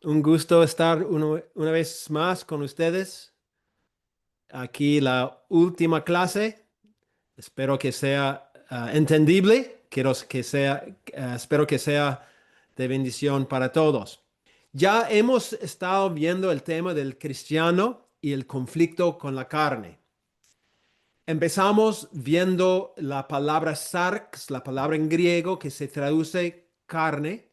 Un gusto estar una vez más con ustedes. Aquí la última clase. Espero que sea entendible. Espero que sea de bendición para todos. Ya hemos estado viendo el tema del cristiano y el conflicto con la carne. Empezamos viendo la palabra sarx, la palabra en griego que se traduce carne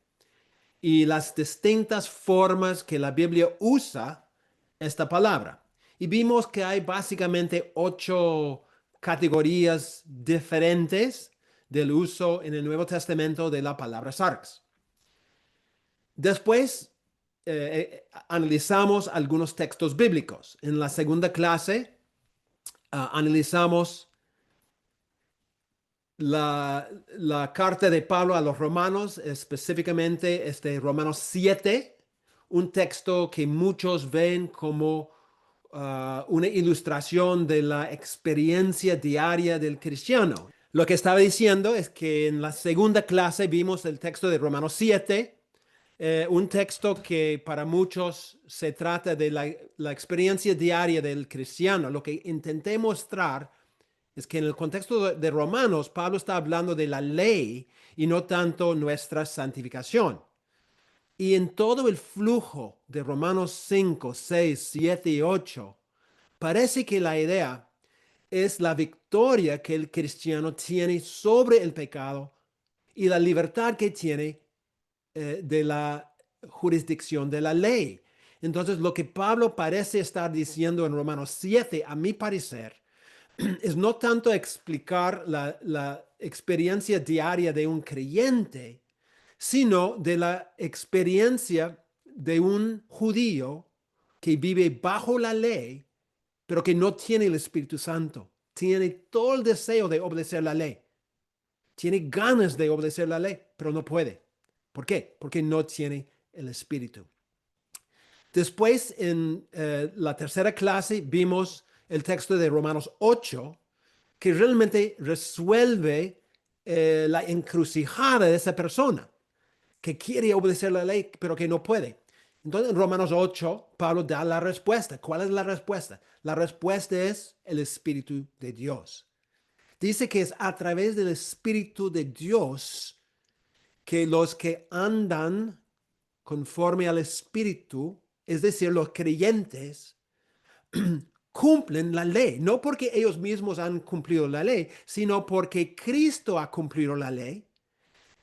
y las distintas formas que la Biblia usa esta palabra. Y vimos que hay básicamente 8 categorías diferentes del uso en el Nuevo Testamento de la palabra sarx. Después analizamos algunos textos bíblicos. En la segunda clase analizamos la carta de Pablo a los romanos, específicamente Romanos 7, un texto que muchos ven como una ilustración de la experiencia diaria del cristiano. Lo que estaba diciendo es que en la segunda clase vimos el texto de Romanos 7, un texto que para muchos se trata de la experiencia diaria del cristiano. Lo que intenté mostrar es que en el contexto de Romanos, Pablo está hablando de la ley y no tanto nuestra santificación. Y en todo el flujo de Romanos 5, 6, 7 y 8, parece que la idea es la victoria que el cristiano tiene sobre el pecado y la libertad que tiene de la jurisdicción de la ley. Entonces, lo que Pablo parece estar diciendo en Romanos 7, a mi parecer, es no tanto explicar la experiencia diaria de un creyente, sino de la experiencia de un judío que vive bajo la ley, pero que no tiene el Espíritu Santo. Tiene todo el deseo de obedecer la ley. Tiene ganas de obedecer la ley, pero no puede. ¿Por qué? Porque no tiene el Espíritu. Después, en la tercera clase, vimos el texto de Romanos 8, que realmente resuelve la encrucijada de esa persona que quiere obedecer la ley, pero que no puede. Entonces, en Romanos 8, Pablo da la respuesta. ¿Cuál es la respuesta? La respuesta es el Espíritu de Dios. Dice que es a través del Espíritu de Dios que los que andan conforme al Espíritu, es decir, los creyentes, cumplen la ley, no porque ellos mismos han cumplido la ley, sino porque Cristo ha cumplido la ley.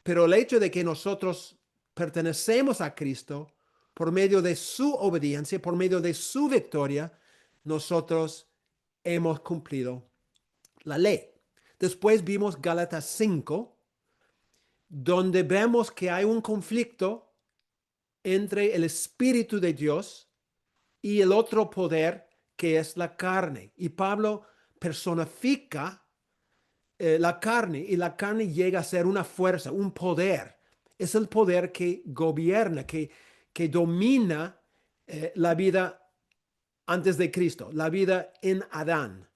Pero el hecho de que nosotros pertenecemos a Cristo por medio de su obediencia, por medio de su victoria, nosotros hemos cumplido la ley. Después vimos Gálatas 5, donde vemos que hay un conflicto entre el Espíritu de Dios y el otro poder que es la carne. Y Pablo personifica la carne y la carne llega a ser una fuerza, un poder. Es el poder que gobierna, que domina la vida antes de Cristo, la vida en Adán.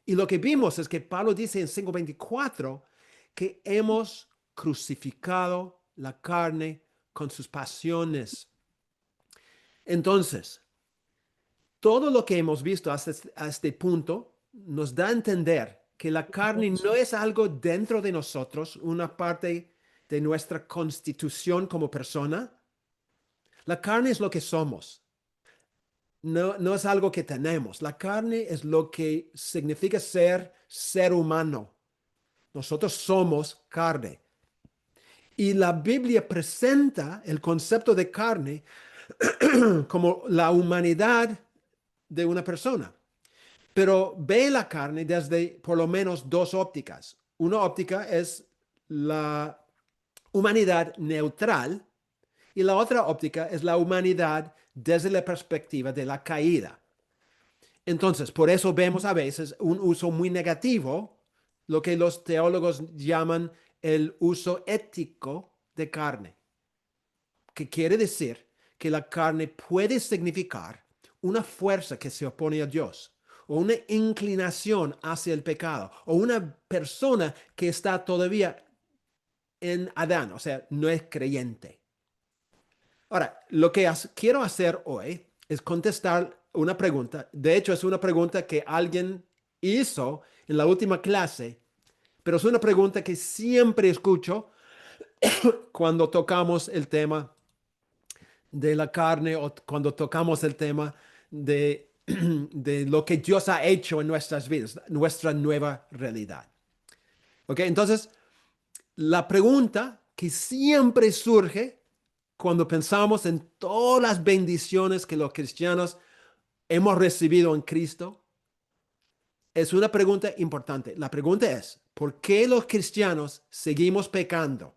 Y lo que vimos es que Pablo dice en 5:24 que hemos crucificado la carne con sus pasiones. Entonces, todo lo que hemos visto hasta este punto nos da a entender que la carne no es algo dentro de nosotros, una parte de nuestra constitución como persona. La carne es lo que somos, no es algo que tenemos. La carne es lo que significa ser humano. Nosotros somos carne. Y la Biblia presenta el concepto de carne como la humanidad de una persona. Pero ve la carne desde por lo menos dos ópticas. Una óptica es la humanidad neutral y la otra óptica es la humanidad desde la perspectiva de la caída. Entonces, por eso vemos a veces un uso muy negativo, lo que los teólogos llaman el uso ético de carne, que quiere decir que la carne puede significar una fuerza que se opone a Dios, o una inclinación hacia el pecado, o una persona que está todavía en Adán, o sea, no es creyente. Ahora, lo que quiero hacer hoy es contestar una pregunta. De hecho, es una pregunta que alguien hizo en la última clase, pero es una pregunta que siempre escucho cuando tocamos el tema de la carne o cuando tocamos el tema de, de lo que Dios ha hecho en nuestras vidas, nuestra nueva realidad. ¿Ok? Entonces, la pregunta que siempre surge cuando pensamos en todas las bendiciones que los cristianos hemos recibido en Cristo es una pregunta importante. La pregunta es, ¿por qué los cristianos seguimos pecando?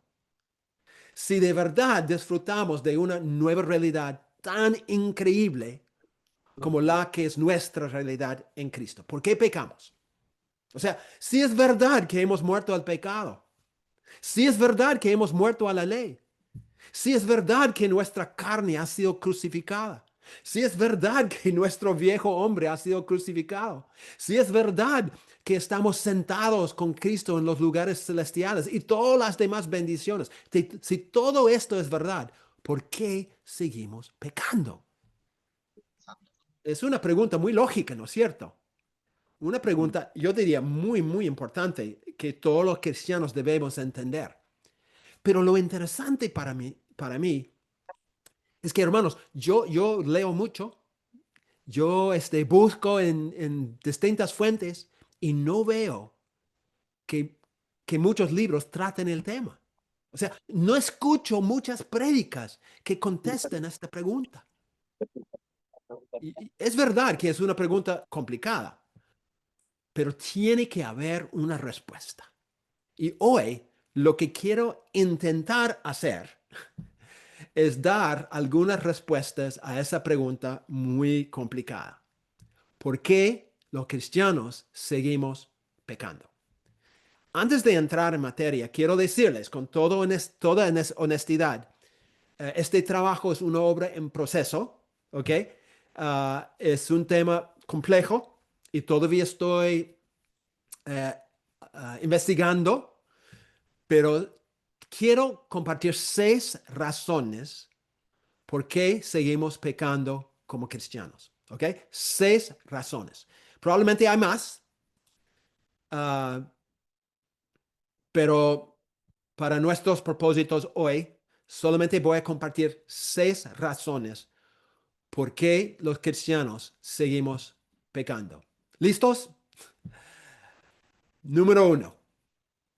Si de verdad disfrutamos de una nueva realidad tan increíble como la que es nuestra realidad en Cristo, ¿por qué pecamos? O sea, si es verdad que hemos muerto al pecado, si es verdad que hemos muerto a la ley, si es verdad que nuestra carne ha sido crucificada, si es verdad que nuestro viejo hombre ha sido crucificado, si es verdad que estamos sentados con Cristo en los lugares celestiales y todas las demás bendiciones, si todo esto es verdad, ¿por qué seguimos pecando? Es una pregunta muy lógica, ¿no es cierto? Una pregunta, yo diría, muy, muy importante que todos los cristianos debemos entender. Pero lo interesante para mí es que, hermanos, yo leo mucho, yo busco en distintas fuentes y no veo que, que muchos libros traten el tema. O sea, no escucho muchas prédicas que contesten esta pregunta. Y es verdad que es una pregunta complicada, pero tiene que haber una respuesta. Y hoy lo que quiero intentar hacer es dar algunas respuestas a esa pregunta muy complicada. ¿Por qué los cristianos seguimos pecando? Antes de entrar en materia, quiero decirles con toda honestidad, este trabajo es una obra en proceso, ¿ok? Es un tema complejo y todavía estoy eh, investigando, pero quiero compartir 6 razones por qué seguimos pecando como cristianos. ¿Ok? 6 razones. Probablemente hay más, uh, pero para nuestros propósitos hoy, solamente voy a compartir 6 razones por qué los cristianos seguimos pecando. ¿Listos? Número 1.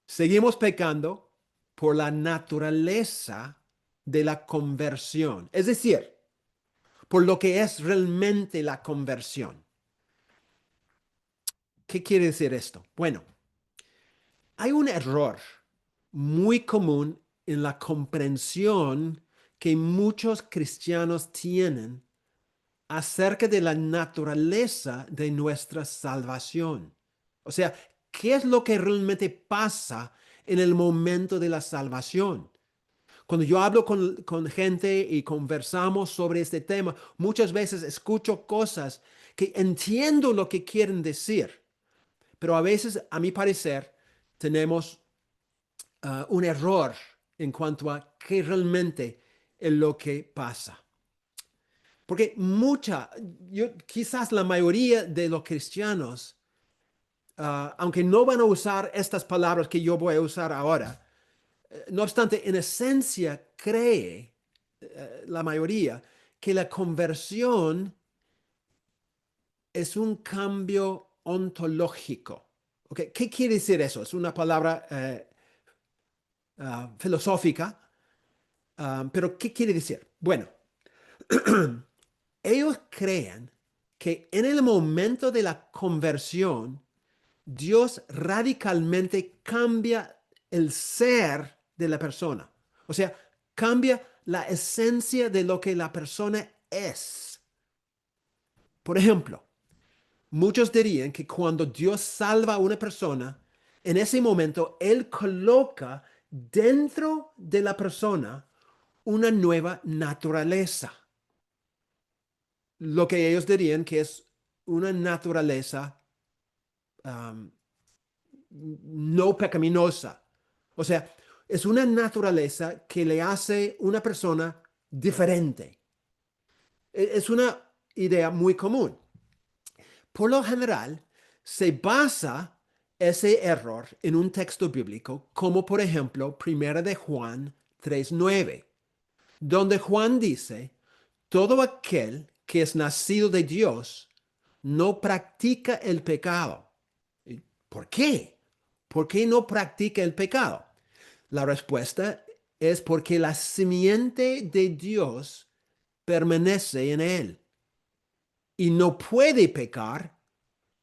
Seguimos pecando por la naturaleza de la conversión. Es decir, por lo que es realmente la conversión. ¿Qué quiere decir esto? Bueno, hay un error muy común en la comprensión que muchos cristianos tienen acerca de la naturaleza de nuestra salvación. O sea, ¿qué es lo que realmente pasa en el momento de la salvación? Cuando yo hablo con gente y conversamos sobre este tema, muchas veces escucho cosas que entiendo lo que quieren decir, pero a veces, a mi parecer, tenemos un error en cuanto a qué realmente es lo que pasa. Porque quizás la mayoría de los cristianos, aunque no van a usar estas palabras que yo voy a usar ahora, no obstante, en esencia cree la mayoría que la conversión es un cambio ontológico. ¿Okay? ¿Qué quiere decir eso? Es una palabra filosófica, pero ¿qué quiere decir? Bueno, ellos creen que en el momento de la conversión, Dios radicalmente cambia el ser de la persona. O sea, cambia la esencia de lo que la persona es. Por ejemplo, muchos dirían que cuando Dios salva a una persona, en ese momento Él coloca dentro de la persona una nueva naturaleza. Lo que ellos dirían que es una naturaleza um, no pecaminosa. O sea, es una naturaleza que le hace una persona diferente. Es una idea muy común. Por lo general, se basa ese error en un texto bíblico, como por ejemplo 1 de Juan 3:9, donde Juan dice, todo aquel que es nacido de Dios no practica el pecado. ¿Por qué? ¿Por qué no practica el pecado? La respuesta es porque la simiente de Dios permanece en él y no puede pecar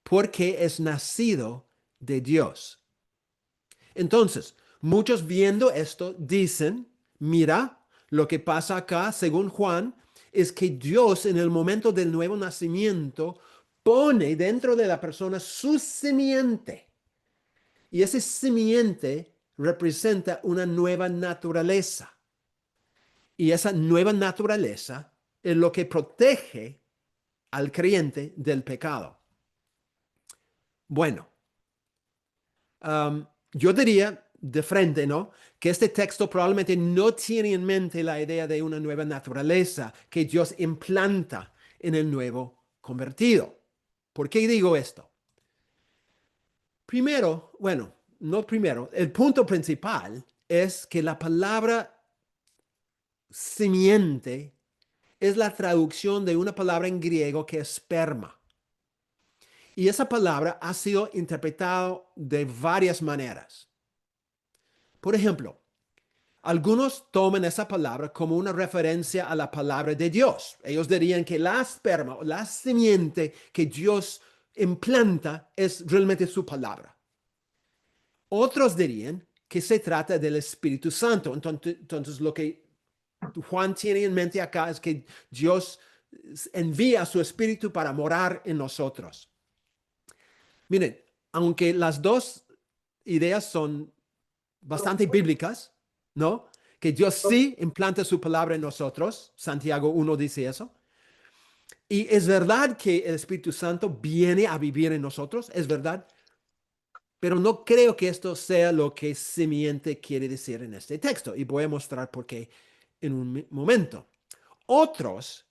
porque es nacido de Dios. Entonces, muchos viendo esto dicen, mira, lo que pasa acá, según Juan, es que Dios en el momento del nuevo nacimiento pone dentro de la persona su simiente. Y ese simiente representa una nueva naturaleza. Y esa nueva naturaleza es lo que protege al creyente del pecado. Bueno, yo diría de frente, ¿no? Que este texto probablemente no tiene en mente la idea de una nueva naturaleza que Dios implanta en el nuevo convertido. ¿Por qué digo esto? Primero, bueno, no primero, el punto principal es que la palabra simiente es la traducción de una palabra en griego que es sperma. Y esa palabra ha sido interpretada de varias maneras. Por ejemplo, algunos toman esa palabra como una referencia a la palabra de Dios. Ellos dirían que la esperma o la simiente que Dios implanta es realmente su palabra. Otros dirían que se trata del Espíritu Santo. Entonces lo que Juan tiene en mente acá es que Dios envía a su Espíritu para morar en nosotros. Miren, aunque las dos ideas son bastante bíblicas, ¿no? Que Dios sí implanta su palabra en nosotros. Santiago 1 dice eso. Y es verdad que el Espíritu Santo viene a vivir en nosotros, es verdad. Pero no creo que esto sea lo que simiente quiere decir en este texto. Y voy a mostrar por qué en un momento. Otros,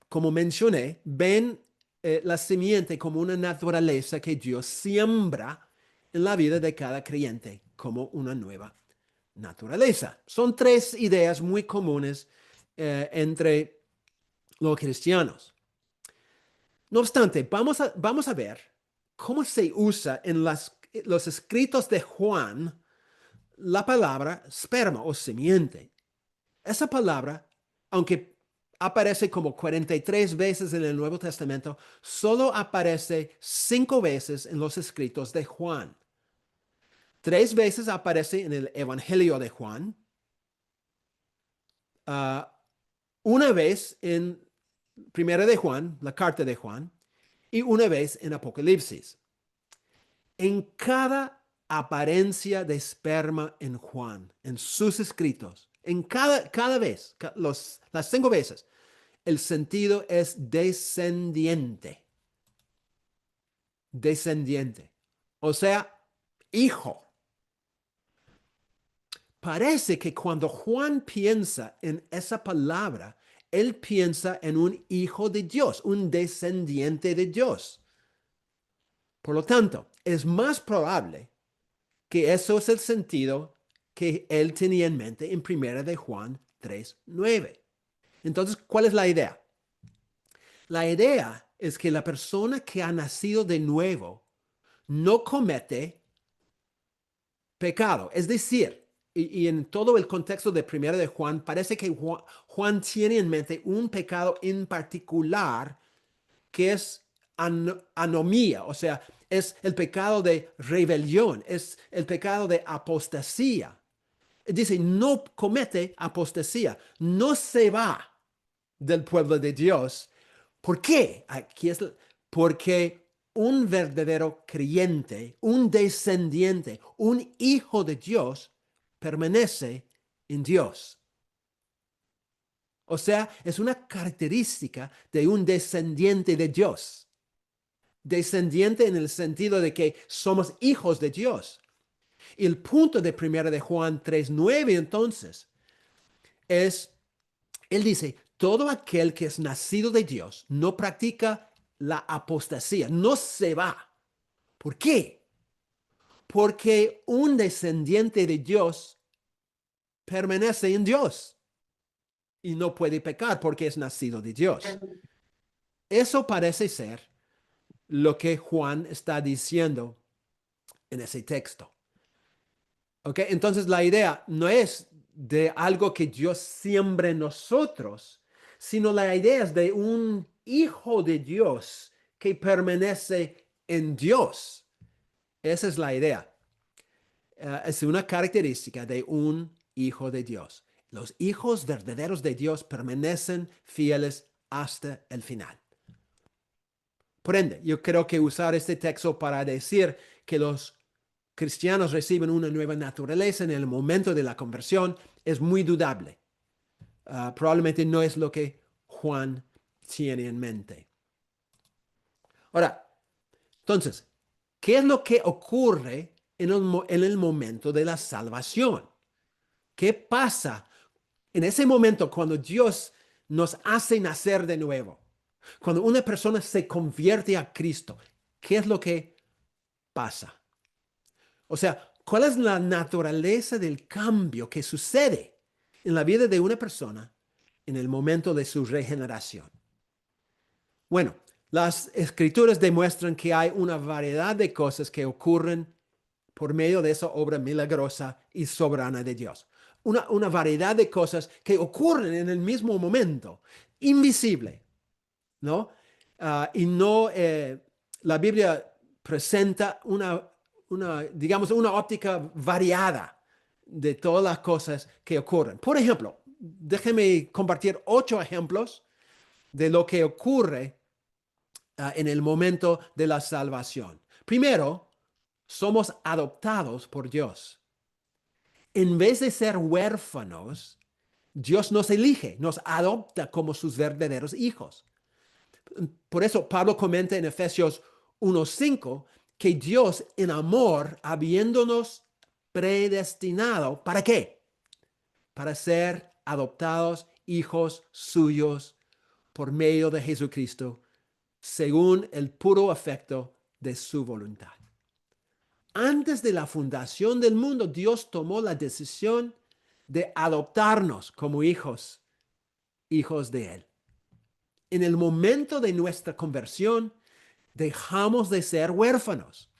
como mencioné, ven la simiente como una naturaleza que Dios siembra en la vida de cada creyente, como una nueva naturaleza. Son tres ideas muy comunes entre los cristianos. No obstante, vamos a ver cómo se usa en los escritos de Juan la palabra sperma o simiente. Esa palabra, aunque aparece como 43 veces en el Nuevo Testamento, solo aparece 5 veces en los escritos de Juan. 3 veces aparece en el Evangelio de Juan, uh, una vez en Primera de Juan, la carta de Juan, y una vez en Apocalipsis. En cada apariencia de esperma en Juan, en sus escritos, en cada vez, las 5 veces, el sentido es descendiente. Descendiente. O sea, hijo. Parece que cuando Juan piensa en esa palabra, él piensa en un hijo de Dios, un descendiente de Dios. Por lo tanto, es más probable que eso es el sentido que él tenía en mente en 1 de Juan 3:9. Entonces, ¿cuál es la idea? La idea es que la persona que ha nacido de nuevo no comete pecado. Es decir, y en todo el contexto de 1 de Juan, parece que Juan tiene en mente un pecado en particular que es anomía, o sea, es el pecado de rebelión, es el pecado de apostasía. Dice, no comete apostasía, no se va del pueblo de Dios. ¿Por qué? Porque un verdadero creyente, un descendiente, un hijo de Dios, permanece en Dios. O sea, es una característica de un descendiente de Dios. Descendiente en el sentido de que somos hijos de Dios. Y el punto de 1 de Juan 3:9 entonces es Él dice, todo aquel que es nacido de Dios no practica la apostasía, no se va. ¿Por qué? Porque un descendiente de Dios permanece en Dios y no puede pecar porque es nacido de Dios. Eso parece ser lo que Juan está diciendo en ese texto. ¿Ok? Entonces la idea no es de algo que Dios siembre en nosotros, sino la idea es de un hijo de Dios que permanece en Dios. Esa es la idea. Es una característica de un hijo de Dios. Los hijos verdaderos de Dios permanecen fieles hasta el final. Por ende, yo creo que usar este texto para decir que los cristianos reciben una nueva naturaleza en el momento de la conversión es muy dudable. Probablemente no es lo que Juan tiene en mente. Ahora, entonces, ¿qué es lo que ocurre en el momento de la salvación? ¿Qué pasa en ese momento cuando Dios nos hace nacer de nuevo? Cuando una persona se convierte a Cristo, ¿qué es lo que pasa? O sea, ¿cuál es la naturaleza del cambio que sucede en la vida de una persona en el momento de su regeneración? Bueno, las escrituras demuestran que hay una variedad de cosas que ocurren por medio de esa obra milagrosa y soberana de Dios. Una variedad de cosas que ocurren en el mismo momento, invisible, ¿no? Y no, la Biblia presenta digamos, una óptica variada de todas las cosas que ocurren. Por ejemplo, déjeme compartir 8 ejemplos de lo que ocurre en el momento de la salvación. Primero, somos adoptados por Dios. En vez de ser huérfanos, Dios nos elige, nos adopta como sus verdaderos hijos. Por eso Pablo comenta en Efesios 1:5 que Dios en amor, habiéndonos predestinado, ¿para qué? Para ser adoptados hijos suyos por medio de Jesucristo, según el puro afecto de su voluntad. Antes de la fundación del mundo, Dios tomó la decisión de adoptarnos como hijos, hijos de Él. En el momento de nuestra conversión, dejamos de ser huérfanos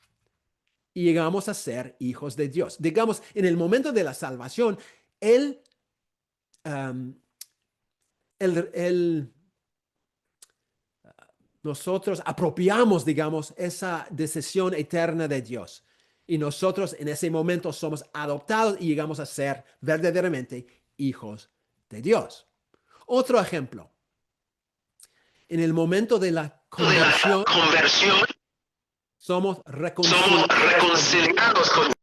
y llegamos a ser hijos de Dios. Digamos, en el momento de la salvación, Él, um, él nosotros apropiamos, digamos, esa decisión eterna de Dios. Y nosotros en ese momento somos adoptados y llegamos a ser verdaderamente hijos de Dios. Otro ejemplo. En el momento de la conversión, somos reconciliados con Dios.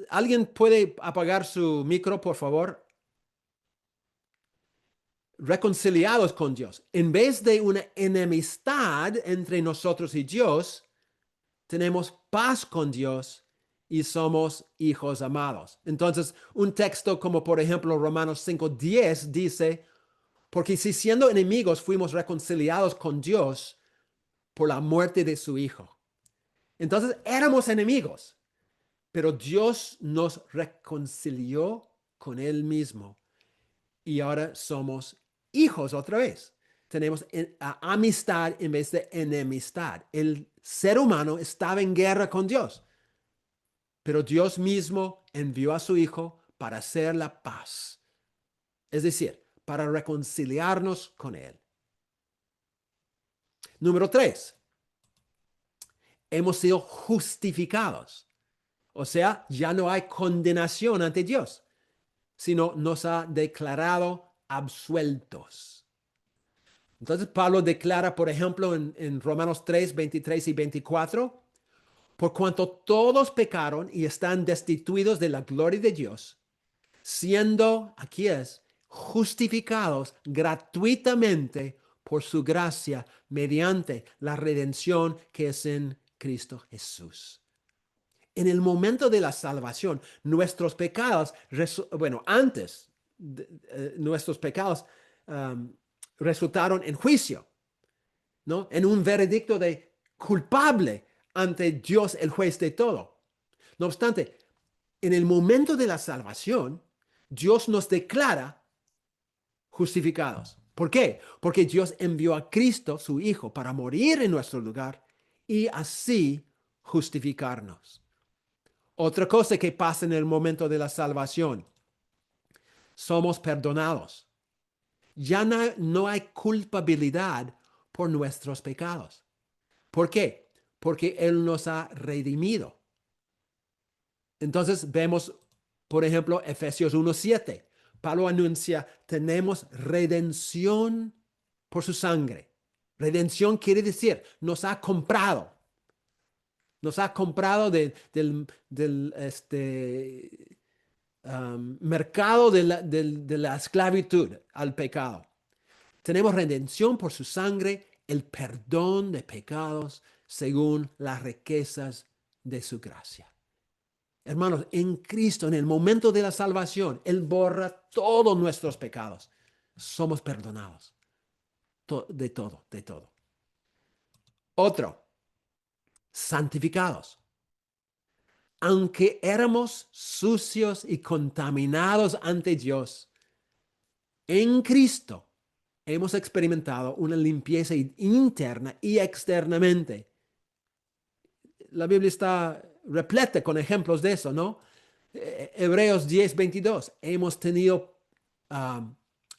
¿Alguien puede apagar su micro, por favor? Reconciliados con Dios. En vez de una enemistad entre nosotros y Dios, tenemos paz con Dios y somos hijos amados. Entonces, un texto como por ejemplo Romanos 5:10 dice, porque si siendo enemigos fuimos reconciliados con Dios por la muerte de su Hijo. Entonces, éramos enemigos, pero Dios nos reconcilió con Él mismo y ahora somos hijos otra vez. Tenemos amistad en vez de enemistad. El ser humano estaba en guerra con Dios, pero Dios mismo envió a su Hijo para hacer la paz, es decir, para reconciliarnos con Él. Número 3, hemos sido justificados. O sea, ya no hay condenación ante Dios, sino nos ha declarado absueltos. Entonces Pablo declara, por ejemplo, en Romanos 3, 23 y 24, por cuanto todos pecaron y están destituidos de la gloria de Dios, siendo, aquí es, justificados gratuitamente por su gracia mediante la redención que es en Cristo Jesús. En el momento de la salvación, nuestros pecados, bueno, antes, nuestros pecados resultaron en juicio, ¿no? En un veredicto de culpable ante Dios, el juez de todo. No obstante, en el momento de la salvación, Dios nos declara justificados. ¿Por qué? Porque Dios envió a Cristo, su Hijo, para morir en nuestro lugar y así justificarnos. Otra cosa que pasa en el momento de la salvación, somos perdonados. Ya no hay culpabilidad por nuestros pecados. ¿Por qué? Porque Él nos ha redimido. Entonces vemos, por ejemplo, Efesios 1:7. Pablo anuncia, tenemos redención por su sangre. Redención quiere decir, nos ha comprado. Nos ha comprado del mercado de la esclavitud al pecado. Tenemos redención por su sangre, el perdón de pecados según las riquezas de su gracia. Hermanos, en Cristo, en el momento de la salvación, Él borra todos nuestros pecados. Somos perdonados de todo, de todo. Otro, santificados. Aunque éramos sucios y contaminados ante Dios, en Cristo hemos experimentado una limpieza interna y externamente. La Biblia está repleta con ejemplos de eso, ¿no? Hebreos 10:22. Hemos tenido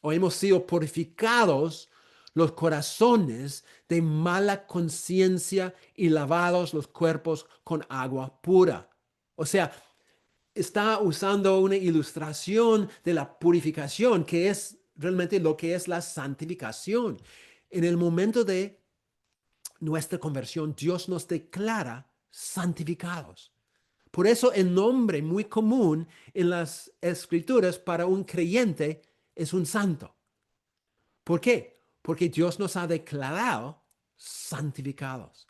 o hemos sido purificados los corazones de mala conciencia y lavados los cuerpos con agua pura. O sea, está usando una ilustración de la purificación, que es realmente lo que es la santificación. En el momento de nuestra conversión, Dios nos declara santificados. Por eso el nombre muy común en las escrituras para un creyente es un santo. ¿Por qué? Porque Dios nos ha declarado santificados.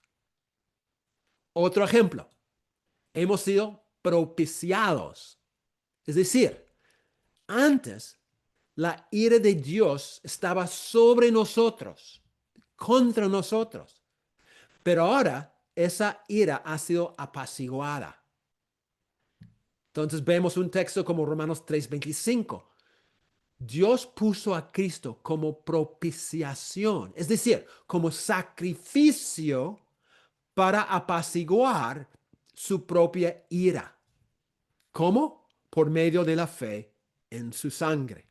Otro ejemplo, hemos sido propiciados. Es decir, antes la ira de Dios estaba sobre nosotros, contra nosotros. Pero ahora esa ira ha sido apaciguada. Entonces vemos un texto como Romanos 3:25. Dios puso a Cristo como propiciación, es decir, como sacrificio para apaciguar su propia ira. ¿Cómo? Por medio de la fe en su sangre.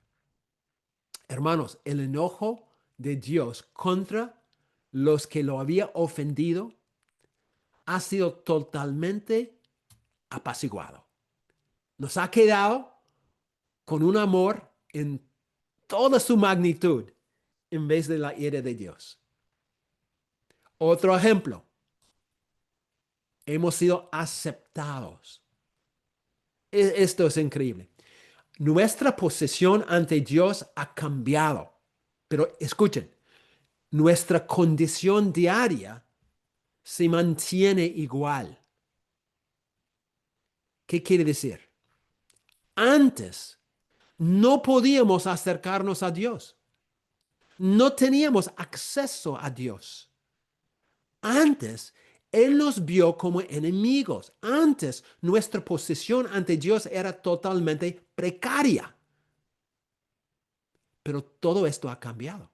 Hermanos, el enojo de Dios contra los que lo había ofendido ha sido totalmente apaciguado. Nos ha quedado con un amor en toda su magnitud en vez de la ira de Dios. Otro ejemplo, hemos sido aceptados. Esto es increíble. Nuestra posición ante Dios ha cambiado, pero escuchen, nuestra condición diaria se mantiene igual. ¿Qué quiere decir? Antes no podíamos acercarnos a Dios. No teníamos acceso a Dios. Antes, Él nos vio como enemigos. Antes, nuestra posición ante Dios era totalmente precaria. Pero todo esto ha cambiado.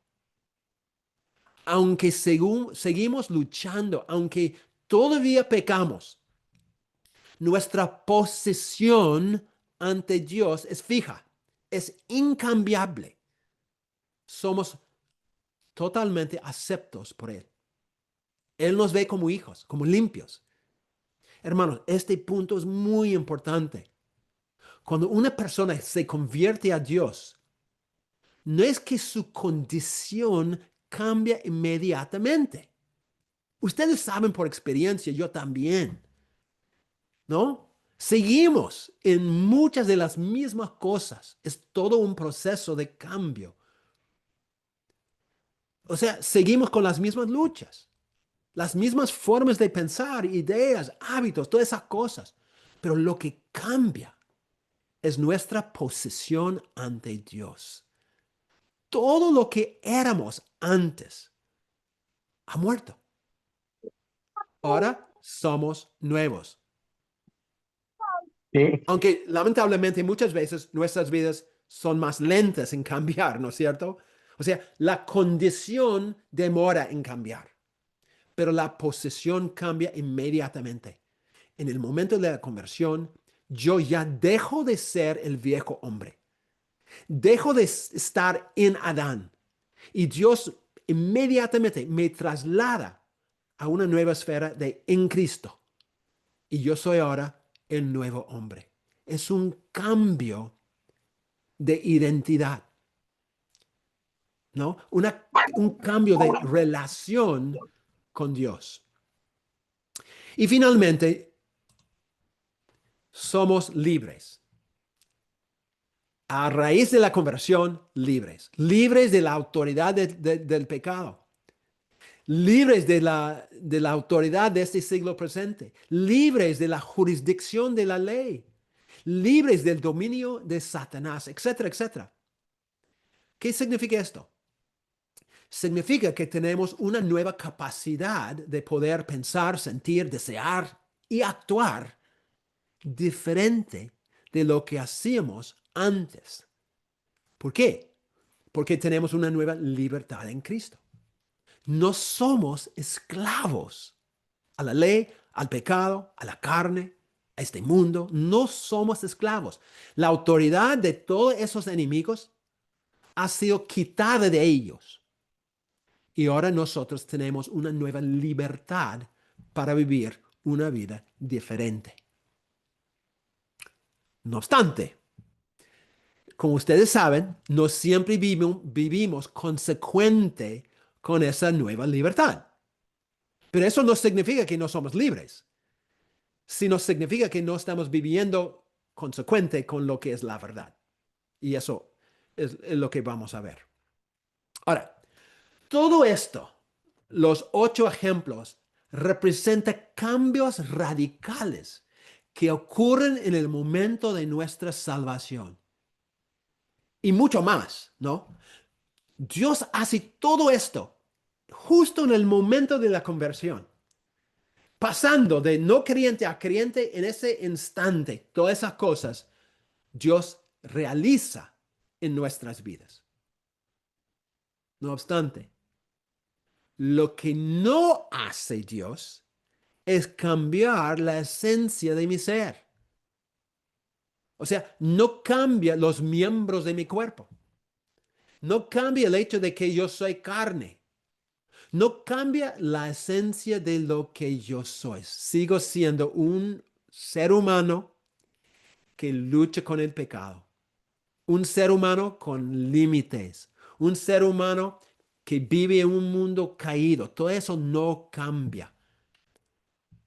Aunque seguimos luchando, aunque todavía pecamos, nuestra posición ante Dios es fija, es incambiable. Somos totalmente aceptos por Él. Él nos ve como hijos, como limpios. Hermanos, este punto es muy importante. Cuando una persona se convierte a Dios, no es que su condición cambia inmediatamente. Ustedes saben por experiencia, yo también, ¿no? Seguimos en muchas de las mismas cosas. Es todo un proceso de cambio. O sea, seguimos con las mismas luchas, las mismas formas de pensar, ideas, hábitos, todas esas cosas. Pero lo que cambia es nuestra posición ante Dios. Todo lo que éramos antes ha muerto. Ahora somos nuevos. Sí, Aunque lamentablemente muchas veces nuestras vidas son más lentas en cambiar, ¿no es cierto? O sea, la condición demora en cambiar, pero la posesión cambia inmediatamente. En el momento de la conversión, yo ya dejo de ser el viejo hombre. Dejo de estar en Adán y Dios inmediatamente me traslada a una nueva esfera de en Cristo. Y yo soy ahora el nuevo hombre. Es un cambio de identidad, ¿no? Un cambio de relación con Dios. Y finalmente, somos libres. A raíz de la conversión, libres. Libres de la autoridad del pecado. Libres de la autoridad de este siglo presente. Libres de la jurisdicción de la ley. Libres del dominio de Satanás, etcétera, etcétera. ¿Qué significa esto? Significa que tenemos una nueva capacidad de poder pensar, sentir, desear y actuar diferente de lo que hacíamos antes. ¿Por qué? Porque tenemos una nueva libertad en Cristo. No somos esclavos a la ley, al pecado, a la carne, a este mundo. No somos esclavos. La autoridad de todos esos enemigos ha sido quitada de ellos. Y ahora nosotros tenemos una nueva libertad para vivir una vida diferente. No obstante, como ustedes saben, no siempre vivimos consecuente con esa nueva libertad. Pero eso no significa que no somos libres, sino significa que no estamos viviendo consecuente con lo que es la verdad. Y eso es lo que vamos a ver. Ahora, todo esto, los 8 ejemplos, representa cambios radicales que ocurren en el momento de nuestra salvación. Y mucho más, ¿no? Dios hace todo esto justo en el momento de la conversión, pasando de no creyente a creyente en ese instante. Todas esas cosas Dios realiza en nuestras vidas. No obstante, lo que no hace Dios es cambiar la esencia de mi ser. O sea, no cambia los miembros de mi cuerpo. No cambia el hecho de que yo soy carne. No cambia la esencia de lo que yo soy. Sigo siendo un ser humano que lucha con el pecado. Un ser humano con límites. Un ser humano que vive en un mundo caído. Todo eso no cambia.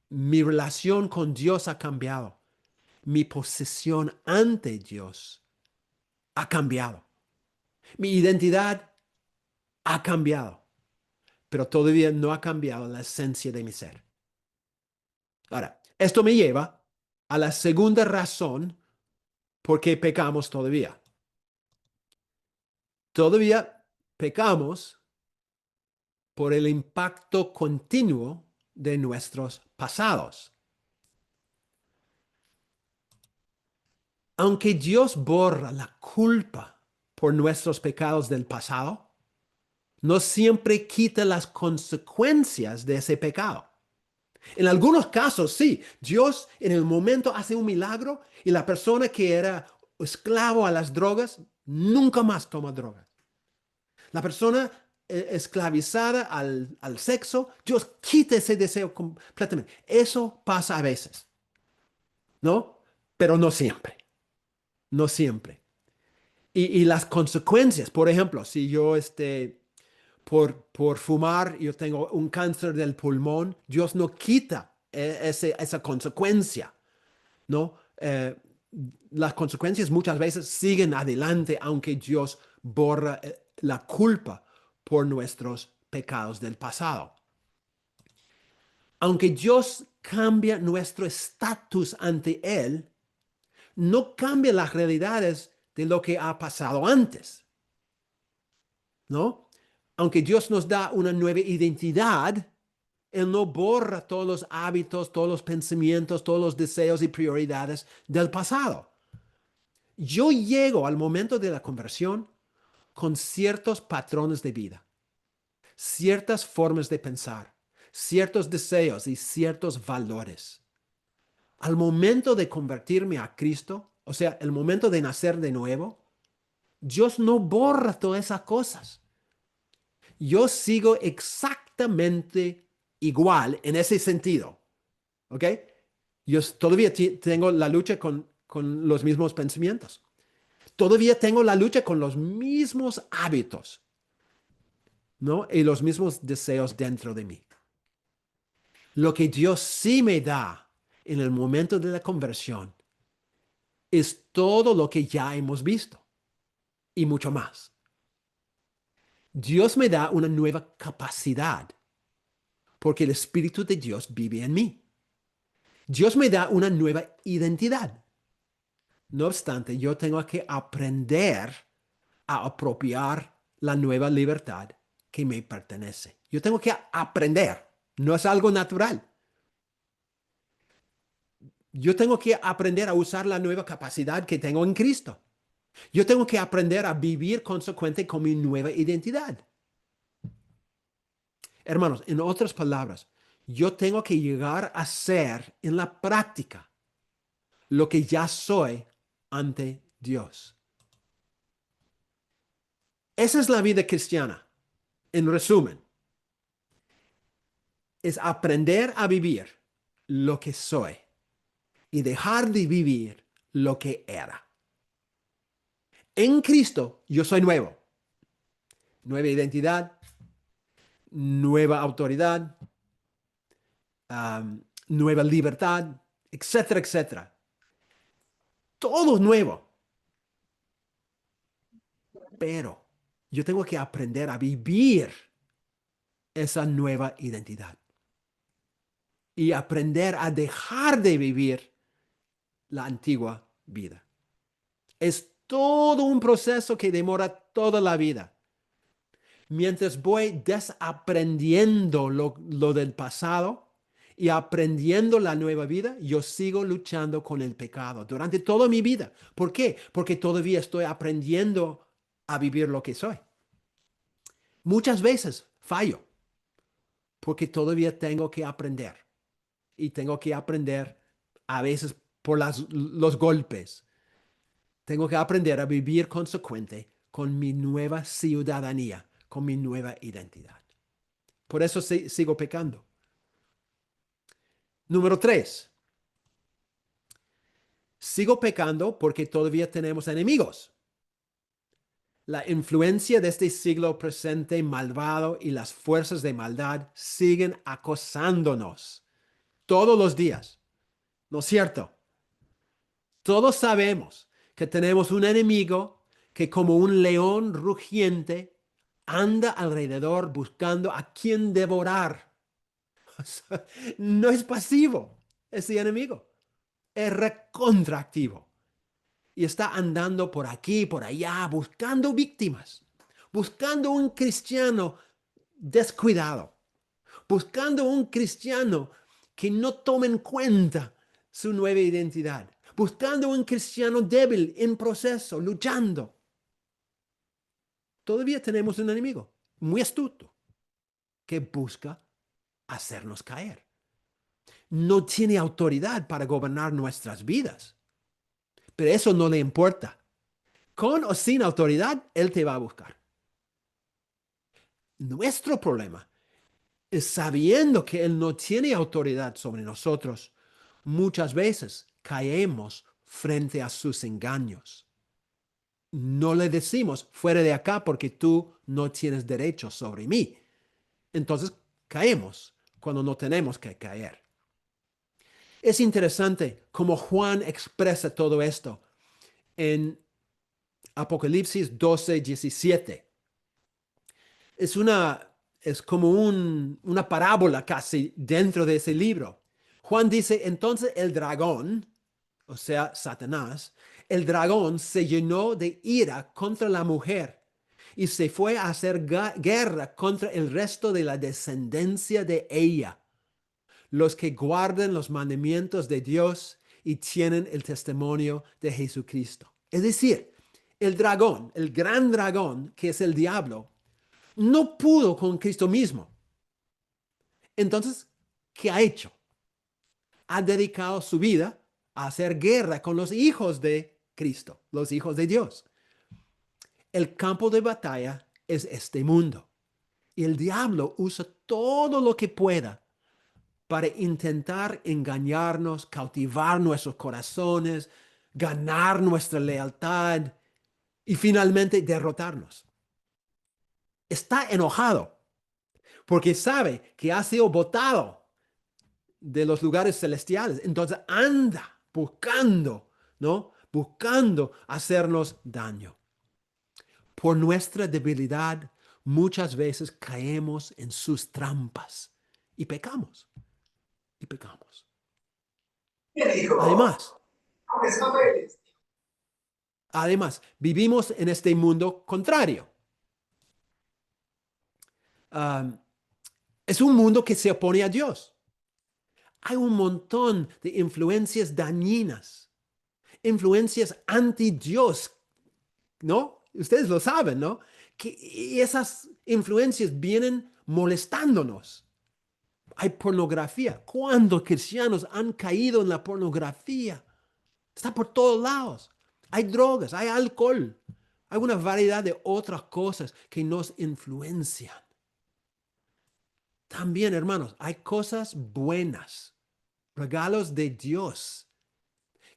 Mi relación con Dios ha cambiado. Mi posición ante Dios ha cambiado. Mi identidad ha cambiado, pero todavía no ha cambiado la esencia de mi ser. Ahora, esto me lleva a la segunda razón por qué pecamos todavía. Todavía pecamos por el impacto continuo de nuestros pasados. Aunque Dios borra la culpa por nuestros pecados del pasado, no siempre quita las consecuencias de ese pecado. En algunos casos, sí, Dios en el momento hace un milagro y la persona que era esclavo a las drogas nunca más toma drogas. La persona esclavizada al sexo, Dios quita ese deseo completamente. Eso pasa a veces, ¿no? Pero no siempre, no siempre. Y las consecuencias, por ejemplo, si yo por fumar, yo tengo un cáncer del pulmón, Dios no quita esa consecuencia, ¿no? Las consecuencias muchas veces siguen adelante, aunque Dios borra la culpa por nuestros pecados del pasado. Aunque Dios cambia nuestro estatus ante Él, no cambia las realidades de lo que ha pasado antes, ¿no? Aunque Dios nos da una nueva identidad, Él no borra todos los hábitos, todos los pensamientos, todos los deseos y prioridades del pasado. Yo llego al momento de la conversión con ciertos patrones de vida, ciertas formas de pensar, ciertos deseos y ciertos valores. Al momento de convertirme a Cristo, o sea, el momento de nacer de nuevo, Dios no borra todas esas cosas. Yo sigo exactamente igual en ese sentido, ¿ok? Yo todavía tengo la lucha con los mismos pensamientos. Todavía tengo la lucha con los mismos hábitos, ¿no? Y los mismos deseos dentro de mí. Lo que Dios sí me da en el momento de la conversión es todo lo que ya hemos visto y mucho más. Dios me da una nueva capacidad porque el Espíritu de Dios vive en mí. Dios me da una nueva identidad. No obstante, yo tengo que aprender a apropiar la nueva libertad que me pertenece. Yo tengo que aprender. No es algo natural. Yo tengo que aprender a usar la nueva capacidad que tengo en Cristo. Yo tengo que aprender a vivir consecuente con mi nueva identidad. Hermanos, en otras palabras, yo tengo que llegar a ser en la práctica lo que ya soy ante Dios. Esa es la vida cristiana. En resumen, es aprender a vivir lo que soy y dejar de vivir lo que era. En Cristo yo soy nuevo. Nueva identidad, nueva autoridad, nueva libertad, etcétera, etcétera. Todo nuevo. Pero yo tengo que aprender a vivir esa nueva identidad y aprender a dejar de vivir la antigua vida. Es todo un proceso que demora toda la vida. Mientras voy desaprendiendo lo del pasado y aprendiendo la nueva vida, yo sigo luchando con el pecado durante toda mi vida. ¿Por qué? Porque todavía estoy aprendiendo a vivir lo que soy. Muchas veces fallo porque todavía tengo que aprender y tengo que aprender a veces por los golpes. Tengo que aprender a vivir consecuente con mi nueva ciudadanía, con mi nueva identidad. Por eso sigo pecando. Número 3. Sigo pecando porque todavía tenemos enemigos. La influencia de este siglo presente malvado y las fuerzas de maldad siguen acosándonos todos los días. ¿No es cierto? Todos sabemos que tenemos un enemigo que como un león rugiente anda alrededor buscando a quien devorar. No es pasivo ese enemigo, es recontraactivo y está andando por aquí, por allá, buscando víctimas, buscando un cristiano descuidado, buscando un cristiano que no tome en cuenta su nueva identidad, buscando un cristiano débil en proceso, luchando. Todavía tenemos un enemigo muy astuto que busca hacernos caer. No tiene autoridad para gobernar nuestras vidas, pero eso no le importa. Con o sin autoridad, él te va a buscar. Nuestro problema es sabiendo que él no tiene autoridad sobre nosotros. Muchas veces caemos frente a sus engaños. No le decimos fuera de acá porque tú no tienes derecho sobre mí. Entonces caemos cuando no tenemos que caer. Es interesante cómo Juan expresa todo esto en Apocalipsis 12:17. Es como una parábola casi dentro de ese libro. Juan dice, entonces el dragón, o sea, Satanás, el dragón se llenó de ira contra la mujer y se fue a hacer guerra contra el resto de la descendencia de ella, los que guardan los mandamientos de Dios y tienen el testimonio de Jesucristo. Es decir, el dragón, el gran dragón, que es el diablo, no pudo con Cristo mismo. Entonces, ¿qué ha hecho? Ha dedicado su vida a hacer guerra con los hijos de Cristo, los hijos de Dios. El campo de batalla es este mundo. Y el diablo usa todo lo que pueda para intentar engañarnos, cautivar nuestros corazones, ganar nuestra lealtad y finalmente derrotarnos. Está enojado porque sabe que ha sido botado de los lugares celestiales. Entonces anda buscando, ¿no? Buscando hacernos daño. Por nuestra debilidad, muchas veces caemos en sus trampas y pecamos. Y pecamos. Además, vivimos en este mundo contrario. Es un mundo que se opone a Dios. Hay un montón de influencias dañinas, influencias anti-Dios, ¿no? Ustedes lo saben, ¿no? Que esas influencias vienen molestándonos. Hay pornografía. ¿Cuántos cristianos han caído en la pornografía? Está por todos lados. Hay drogas, hay alcohol, hay una variedad de otras cosas que nos influencian. También, hermanos, hay cosas buenas, regalos de Dios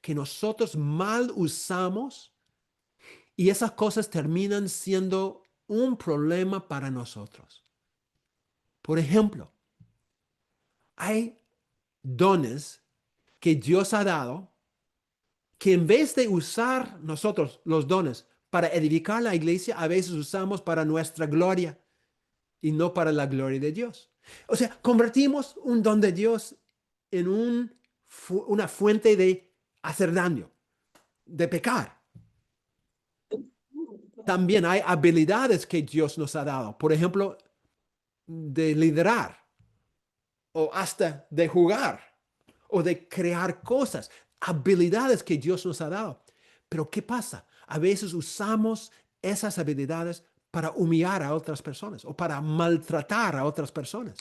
que nosotros mal usamos y esas cosas terminan siendo un problema para nosotros. Por ejemplo, hay dones que Dios ha dado que en vez de usar nosotros los dones para edificar la iglesia, a veces usamos para nuestra gloria y no para la gloria de Dios. O sea, convertimos un don de Dios en una fuente de hacer daño, de pecar. También hay habilidades que Dios nos ha dado, por ejemplo, de liderar o hasta de jugar o de crear cosas, habilidades que Dios nos ha dado. Pero ¿qué pasa? A veces usamos esas habilidades para humillar a otras personas o para maltratar a otras personas.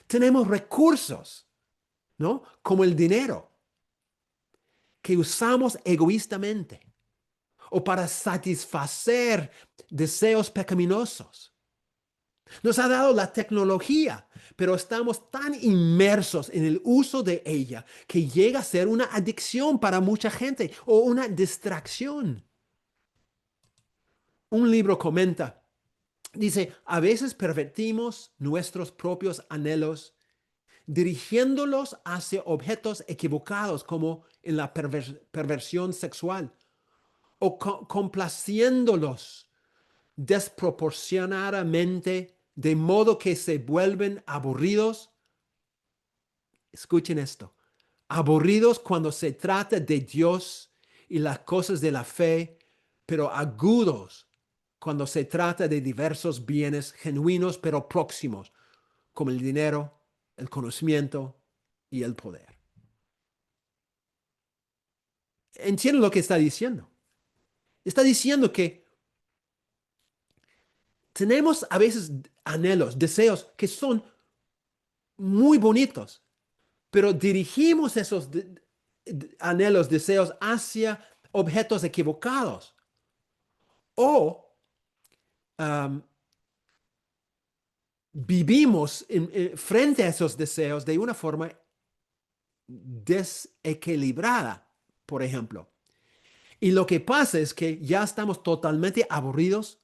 Tenemos recursos, ¿no? Como el dinero, que usamos egoístamente o para satisfacer deseos pecaminosos. Nos ha dado la tecnología, pero estamos tan inmersos en el uso de ella que llega a ser una adicción para mucha gente o una distracción. Un libro comenta, dice, a veces pervertimos nuestros propios anhelos dirigiéndolos hacia objetos equivocados como en la perversión sexual o complaciéndolos desproporcionadamente de modo que se vuelven aburridos. Escuchen esto, aburridos cuando se trata de Dios y las cosas de la fe, pero agudos cuando se trata de diversos bienes genuinos pero próximos, como el dinero, el conocimiento y el poder. ¿Entienden lo que está diciendo? Está diciendo que tenemos a veces anhelos, deseos que son muy bonitos, pero dirigimos esos anhelos, deseos hacia objetos equivocados o vivimos frente a esos deseos de una forma desequilibrada, por ejemplo. Y lo que pasa es que ya estamos totalmente aburridos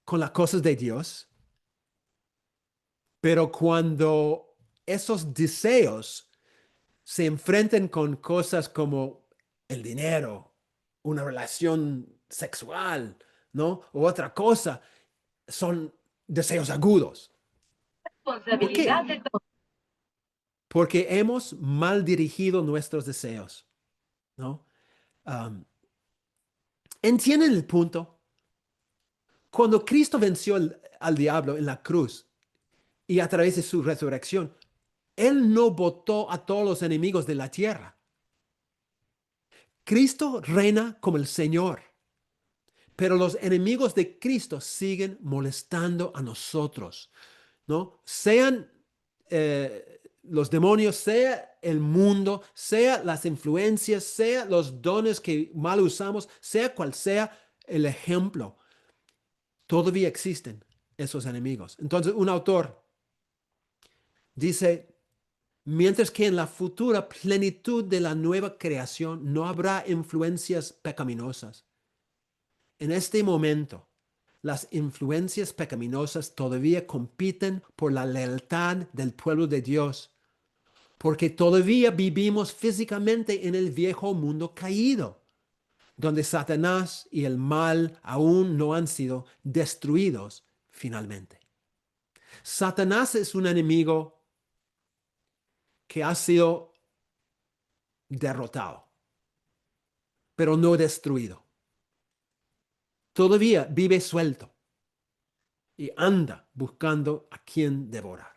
con las cosas de Dios, pero cuando esos deseos se enfrentan con cosas como el dinero, una relación sexual, ¿no? O otra cosa, son deseos agudos. ¿Por qué? porque hemos mal dirigido nuestros deseos, ¿no? Um, ¿Entienden el punto? Cuando Cristo venció al diablo en la cruz y a través de su resurrección, Él no botó a todos los enemigos de la tierra. Cristo reina como el Señor, pero los enemigos de Cristo siguen molestando a nosotros, ¿no? Sean los demonios, sea el mundo, sea las influencias, sea los dones que mal usamos, sea cual sea el ejemplo, todavía existen esos enemigos. Entonces, un autor dice, mientras que en la futura plenitud de la nueva creación no habrá influencias pecaminosas. En este momento, las influencias pecaminosas todavía compiten por la lealtad del pueblo de Dios, porque todavía vivimos físicamente en el viejo mundo caído, donde Satanás y el mal aún no han sido destruidos finalmente. Satanás es un enemigo que ha sido derrotado, pero no destruido. Todavía vive suelto y anda buscando a quien devorar.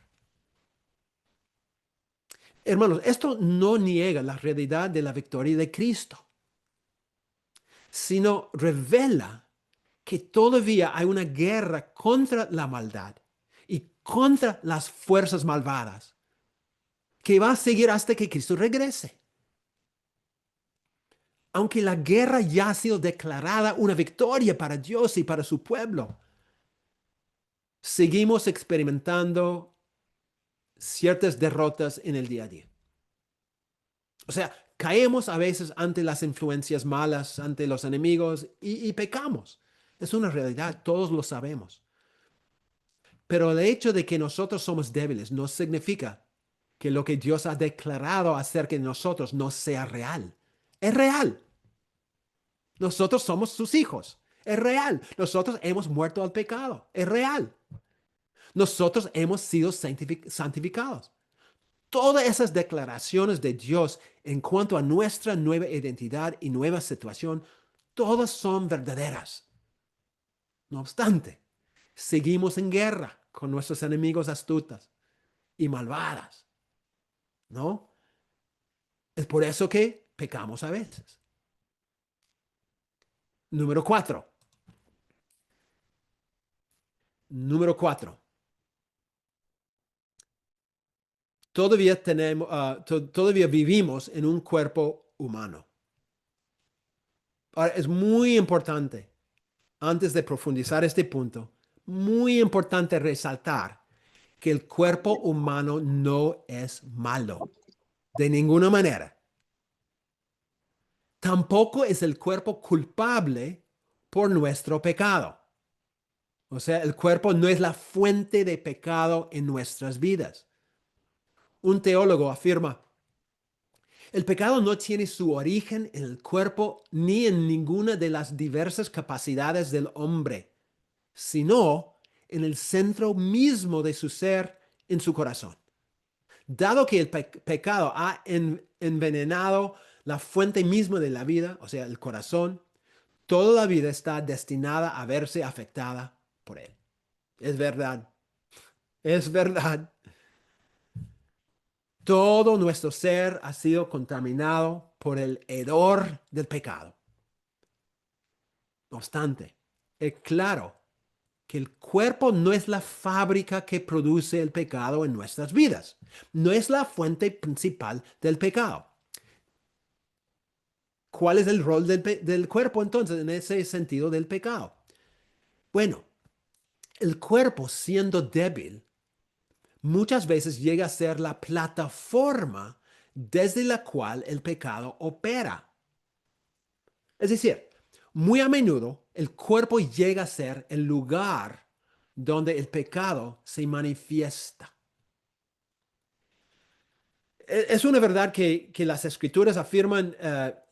Hermanos, esto no niega la realidad de la victoria de Cristo, sino revela que todavía hay una guerra contra la maldad y contra las fuerzas malvadas que va a seguir hasta que Cristo regrese. Aunque la guerra ya ha sido declarada una victoria para Dios y para su pueblo, seguimos experimentando ciertas derrotas en el día a día. O sea, caemos a veces ante las influencias malas, ante los enemigos y pecamos. Es una realidad, todos lo sabemos. Pero el hecho de que nosotros somos débiles no significa que lo que Dios ha declarado acerca de nosotros no sea real. Es real. Nosotros somos sus hijos. Es real. Nosotros hemos muerto al pecado. Es real. Nosotros hemos sido santificados. Todas esas declaraciones de Dios en cuanto a nuestra nueva identidad y nueva situación, todas son verdaderas. No obstante, seguimos en guerra con nuestros enemigos astutas y malvadas, ¿no? Es por eso que pecamos a veces. Número cuatro. Número cuatro. Todavía vivimos en un cuerpo humano. Ahora, es muy importante, antes de profundizar este punto, muy importante resaltar que el cuerpo humano no es malo, de ninguna manera. Tampoco es el cuerpo culpable por nuestro pecado. O sea, el cuerpo no es la fuente de pecado en nuestras vidas. Un teólogo afirma, el pecado no tiene su origen en el cuerpo ni en ninguna de las diversas capacidades del hombre, sino en el centro mismo de su ser, en su corazón. Dado que el pecado ha envenenado la fuente misma de la vida, o sea, el corazón, toda la vida está destinada a verse afectada por él. Es verdad, es verdad. Todo nuestro ser ha sido contaminado por el hedor del pecado. No obstante, es claro que el cuerpo no es la fábrica que produce el pecado en nuestras vidas. No es la fuente principal del pecado. ¿Cuál es el rol del cuerpo entonces en ese sentido del pecado? Bueno, el cuerpo siendo débil muchas veces llega a ser la plataforma desde la cual el pecado opera. Es decir, muy a menudo el cuerpo llega a ser el lugar donde el pecado se manifiesta. Es una verdad que las escrituras afirman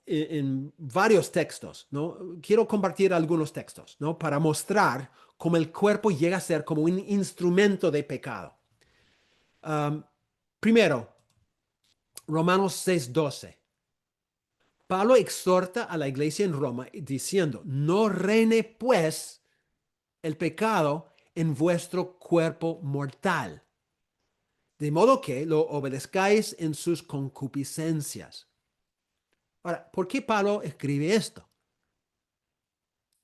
en varios textos, ¿no? Quiero compartir algunos textos, ¿no? Para mostrar cómo el cuerpo llega a ser como un instrumento de pecado. Um, Primero, Romanos 6:12. Pablo exhorta a la iglesia en Roma diciendo, no reine pues el pecado en vuestro cuerpo mortal, de modo que lo obedezcáis en sus concupiscencias. Ahora, ¿por qué Pablo escribe esto?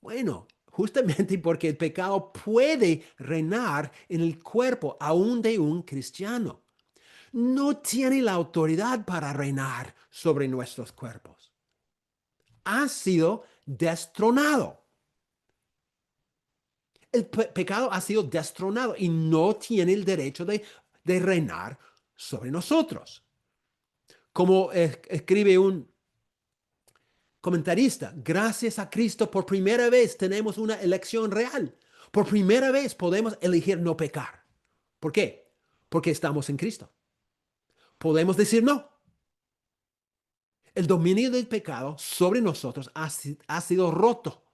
Bueno, justamente porque el pecado puede reinar en el cuerpo aún de un cristiano. No tiene la autoridad para reinar sobre nuestros cuerpos. Ha sido destronado. El pecado ha sido destronado y no tiene el derecho de reinar sobre nosotros. Como escribe un comentarista, gracias a Cristo por primera vez tenemos una elección real. Por primera vez podemos elegir no pecar. ¿Por qué? Porque estamos en Cristo. Podemos decir no. El dominio del pecado sobre nosotros ha sido roto.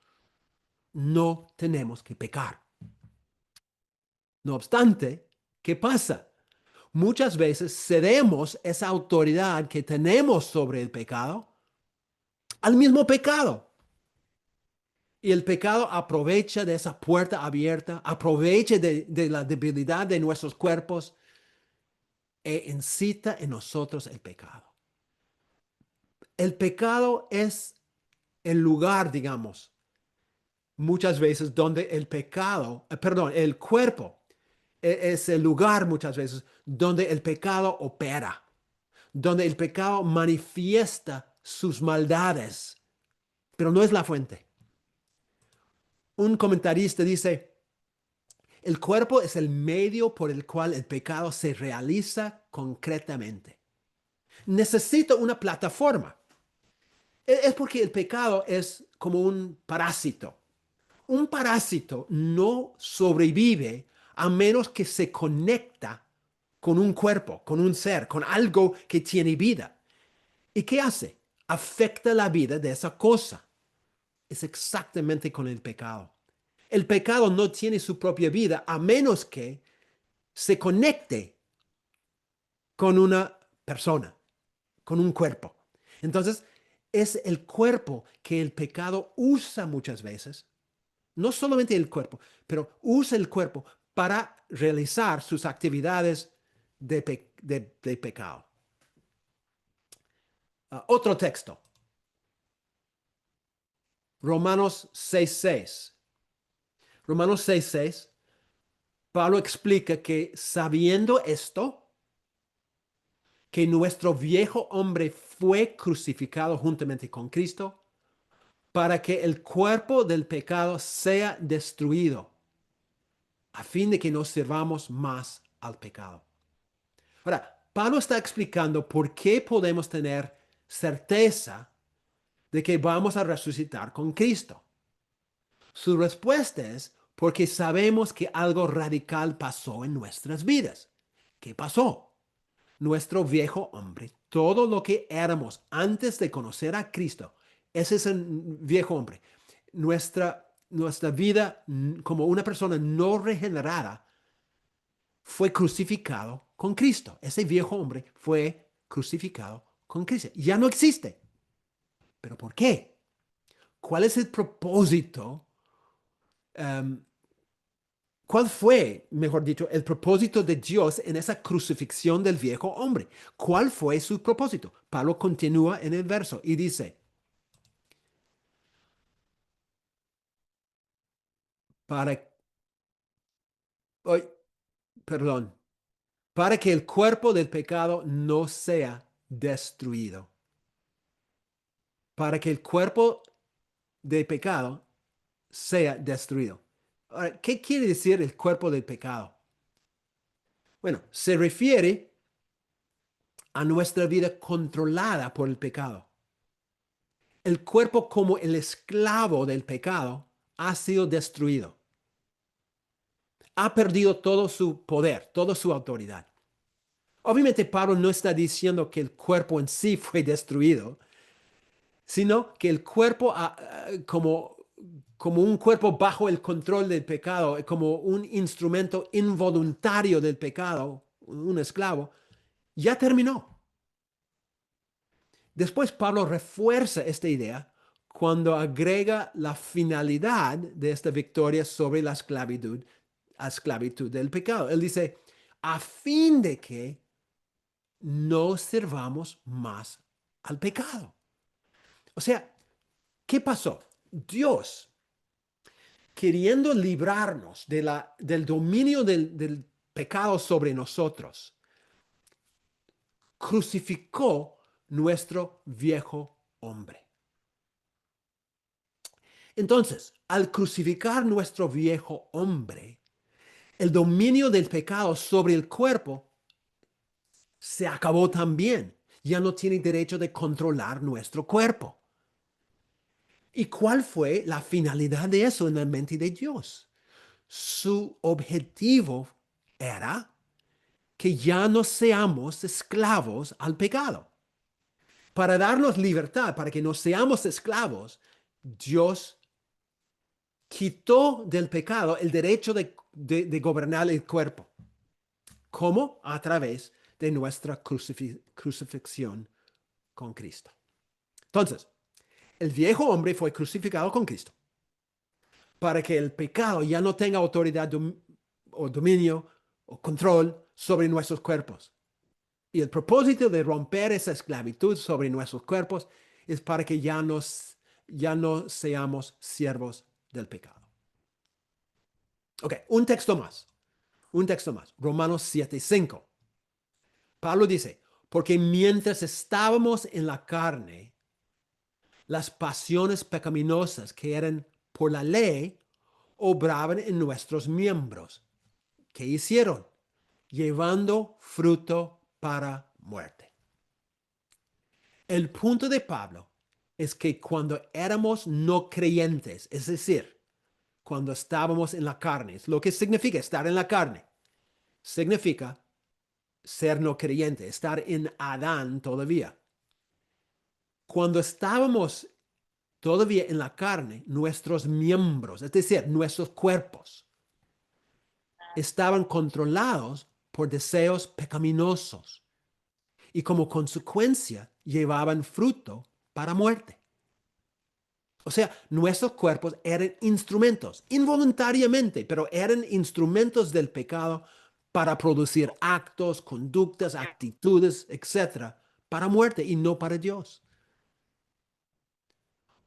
No tenemos que pecar. No obstante, ¿qué pasa? Muchas veces cedemos esa autoridad que tenemos sobre el pecado al mismo pecado. Y el pecado aprovecha de esa puerta abierta, aprovecha de la debilidad de nuestros cuerpos e incita en nosotros el pecado. El pecado es el lugar, digamos, muchas veces donde el pecado, perdón, el cuerpo es el lugar muchas veces donde el pecado opera, donde el pecado manifiesta sus maldades, pero no es la fuente. Un comentarista dice, el cuerpo es el medio por el cual el pecado se realiza concretamente. Necesita una plataforma. Es porque el pecado es como un parásito. Un parásito no sobrevive a menos que se conecta con un cuerpo, con un ser, con algo que tiene vida. ¿Y qué hace? Afecta la vida de esa cosa. Es exactamente con el pecado. El pecado no tiene su propia vida a menos que se conecte con una persona, con un cuerpo. Entonces, es el cuerpo que el pecado usa muchas veces, no solamente el cuerpo, pero usa el cuerpo para realizar sus actividades de pecado. Otro texto, Romanos 6:6. Romanos 6:6, Pablo explica que sabiendo esto, que nuestro viejo hombre fue crucificado juntamente con Cristo para que el cuerpo del pecado sea destruido, a fin de que no sirvamos más al pecado. Ahora, Pablo está explicando por qué podemos tener certeza de que vamos a resucitar con Cristo. Su respuesta es porque sabemos que algo radical pasó en nuestras vidas. ¿Qué pasó? Nuestro viejo hombre, todo lo que éramos antes de conocer a Cristo, ese es el viejo hombre. Nuestra vida como una persona no regenerada fue crucificado con Cristo. Ese viejo hombre fue crucificado con Cristo. Ya no existe. ¿Pero por qué? ¿Cuál es el propósito? Um, ¿Cuál fue, mejor dicho, el propósito de Dios en esa crucifixión del viejo hombre? ¿Cuál fue su propósito? Pablo continúa en el verso y dice, para, oh, perdón, para que el cuerpo del pecado no sea destruido. Para que el cuerpo del pecado sea destruido. Ahora, ¿qué quiere decir el cuerpo del pecado? Bueno, se refiere a nuestra vida controlada por el pecado. El cuerpo como el esclavo del pecado ha sido destruido. Ha perdido todo su poder, toda su autoridad. Obviamente Pablo no está diciendo que el cuerpo en sí fue destruido, sino que el cuerpo como un cuerpo bajo el control del pecado, como un instrumento involuntario del pecado, un esclavo, ya terminó. Después Pablo refuerza esta idea cuando agrega la finalidad de esta victoria sobre la esclavitud del pecado. Él dice, a fin de que no sirvamos más al pecado. O sea, ¿qué pasó? Dios, queriendo librarnos del dominio del pecado sobre nosotros, crucificó nuestro viejo hombre. Entonces, al crucificar nuestro viejo hombre, el dominio del pecado sobre el cuerpo se acabó también. Ya no tiene derecho de controlar nuestro cuerpo. ¿Y cuál fue la finalidad de eso en la mente de Dios? Su objetivo era que ya no seamos esclavos al pecado. Para darnos libertad, para que no seamos esclavos, Dios quitó del pecado el derecho de gobernar el cuerpo. ¿Cómo? A través de nuestra crucifixión con Cristo. Entonces, el viejo hombre fue crucificado con Cristo para que el pecado ya no tenga autoridad o dominio o control sobre nuestros cuerpos. Y el propósito de romper esa esclavitud sobre nuestros cuerpos es para que ya no seamos siervos del pecado. Ok, un texto más. Un texto más. Romanos 7:5. Pablo dice, porque mientras estábamos en la carne, las pasiones pecaminosas que eran por la ley obraban en nuestros miembros. ¿Qué hicieron? Llevando fruto para muerte. El punto de Pablo es que cuando éramos no creyentes, es decir, cuando estábamos en la carne, es lo que significa estar en la carne, significa ser no creyente, estar en Adán todavía. Cuando estábamos todavía en la carne, nuestros miembros, es decir, nuestros cuerpos, estaban controlados por deseos pecaminosos y como consecuencia llevaban fruto para muerte. O sea, nuestros cuerpos eran instrumentos, involuntariamente, pero eran instrumentos del pecado para producir actos, conductas, actitudes, etcétera, para muerte y no para Dios.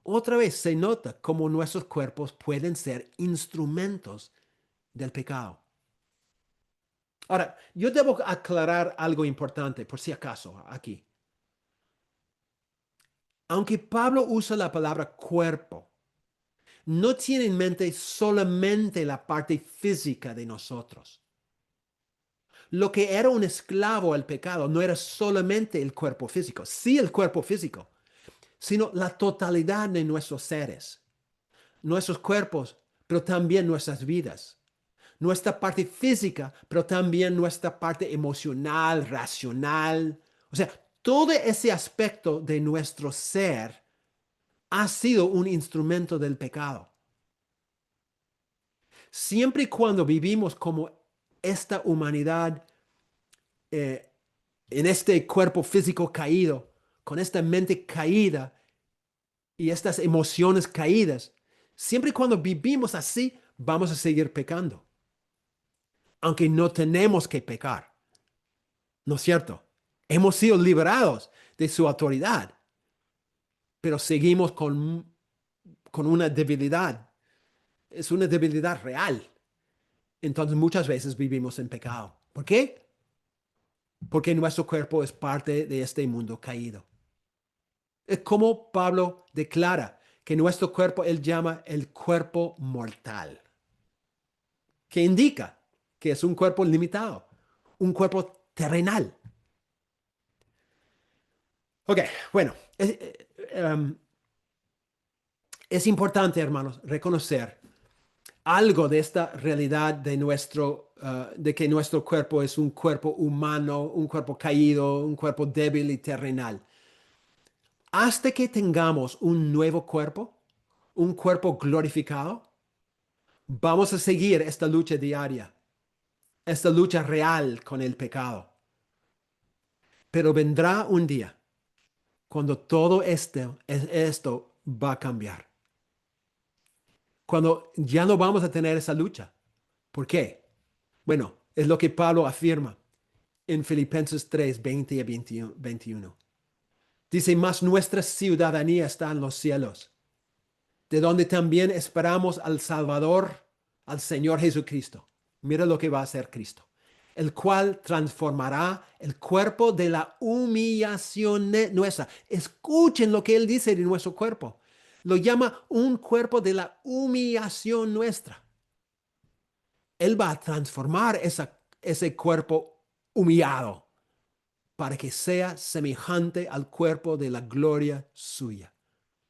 Otra vez se nota cómo nuestros cuerpos pueden ser instrumentos del pecado. Ahora, yo debo aclarar algo importante, por si acaso, aquí. Aunque Pablo usa la palabra cuerpo, no tiene en mente solamente la parte física de nosotros. Lo que era un esclavo al pecado no era solamente el cuerpo físico, sí el cuerpo físico, sino la totalidad de nuestros seres, nuestros cuerpos, pero también nuestras vidas. Nuestra parte física, pero también nuestra parte emocional, racional. O sea, todo ese aspecto de nuestro ser ha sido un instrumento del pecado. Siempre y cuando vivimos como esta humanidad eh, en este cuerpo físico caído, con esta mente caída y estas emociones caídas, siempre y cuando vivimos así, vamos a seguir pecando. Aunque no tenemos que pecar. ¿No es cierto? Hemos sido liberados de su autoridad, pero seguimos con una debilidad. Es una debilidad real. Entonces muchas veces vivimos en pecado. ¿Por qué? Porque nuestro cuerpo es parte de este mundo caído. Es como Pablo declara que nuestro cuerpo él llama el cuerpo mortal, que indica que es un cuerpo limitado, un cuerpo terrenal. Ok, bueno, es importante, hermanos, reconocer algo de esta realidad de que nuestro cuerpo es un cuerpo humano, un cuerpo caído, un cuerpo débil y terrenal. Hasta que tengamos un nuevo cuerpo, un cuerpo glorificado, vamos a seguir esta lucha diaria, esta lucha real con el pecado. Pero vendrá un día cuando todo esto va a cambiar. Cuando ya no vamos a tener esa lucha. ¿Por qué? Bueno, es lo que Pablo afirma en Filipenses 3, 20 y 21. Dice, mas nuestra ciudadanía está en los cielos, de donde también esperamos al Salvador, al Señor Jesucristo. Mira lo que va a hacer Cristo, el cual transformará el cuerpo de la humillación nuestra. Escuchen lo que Él dice de nuestro cuerpo. Lo llama un cuerpo de la humillación nuestra. Él va a transformar ese cuerpo humillado para que sea semejante al cuerpo de la gloria suya.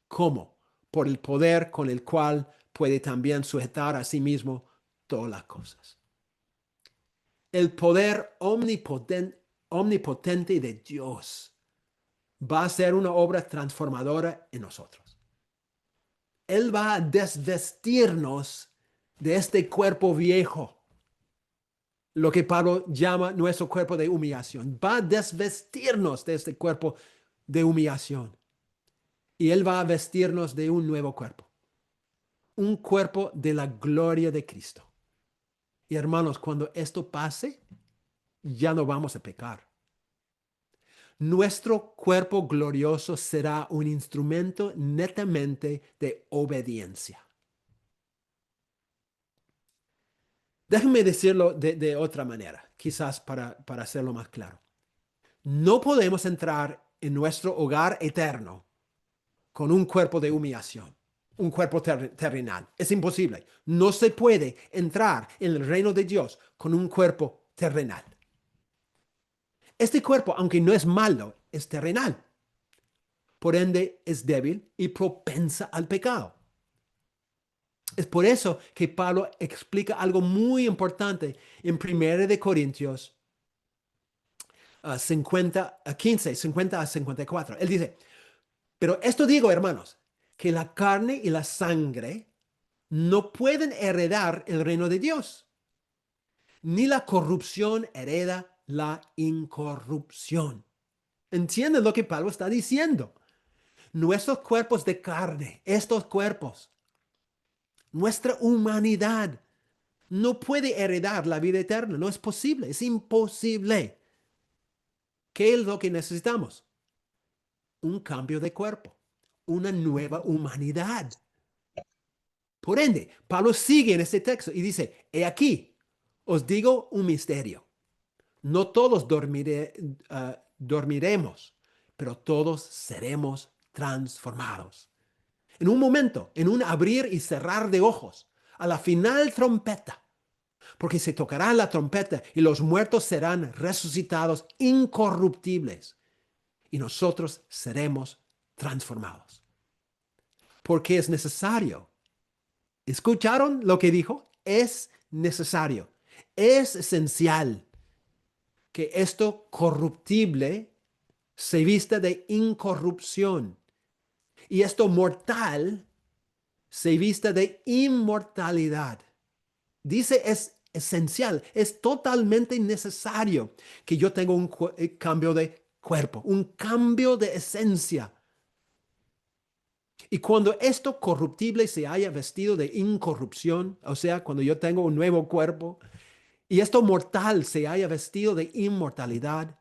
¿Cómo? Por el poder con el cual puede también sujetar a sí mismo todas las cosas. El poder omnipotente de Dios va a ser una obra transformadora en nosotros. Él va a desvestirnos de este cuerpo viejo, lo que Pablo llama nuestro cuerpo de humillación. Va a desvestirnos de este cuerpo de humillación. Y Él va a vestirnos de un nuevo cuerpo. Un cuerpo de la gloria de Cristo. Y hermanos, cuando esto pase, ya no vamos a pecar. Nuestro cuerpo glorioso será un instrumento netamente de obediencia. Déjenme decirlo de otra manera, quizás para hacerlo más claro. No podemos entrar en nuestro hogar eterno con un cuerpo de humillación, un cuerpo terrenal. Es imposible. No se puede entrar en el reino de Dios con un cuerpo terrenal. Este cuerpo, aunque no es malo, es terrenal. Por ende, es débil y propensa al pecado. Es por eso que Pablo explica algo muy importante en 1 de Corintios 15, 50 a 54. Él dice, pero esto digo, hermanos, que la carne y la sangre no pueden heredar el reino de Dios, ni la corrupción hereda la incorrupción. ¿Entienden lo que Pablo está diciendo? Nuestros cuerpos de carne, estos cuerpos, nuestra humanidad no puede heredar la vida eterna. No es posible, es imposible. ¿Qué es lo que necesitamos? Un cambio de cuerpo, una nueva humanidad. Por ende, Pablo sigue en este texto y dice, he aquí, os digo un misterio. No todos dormiremos, pero todos seremos transformados. En un momento, en un abrir y cerrar de ojos, a la final trompeta, porque se tocará la trompeta y los muertos serán resucitados incorruptibles y nosotros seremos transformados. Porque es necesario. ¿Escucharon lo que dijo? Es necesario, es esencial que esto corruptible se vista de incorrupción y esto mortal se vista de inmortalidad. Dice es esencial, es totalmente necesario que yo tenga un cambio de cuerpo, un cambio de esencia. Y cuando esto corruptible se haya vestido de incorrupción, o sea, cuando yo tengo un nuevo cuerpo, y esto mortal se haya vestido de inmortalidad,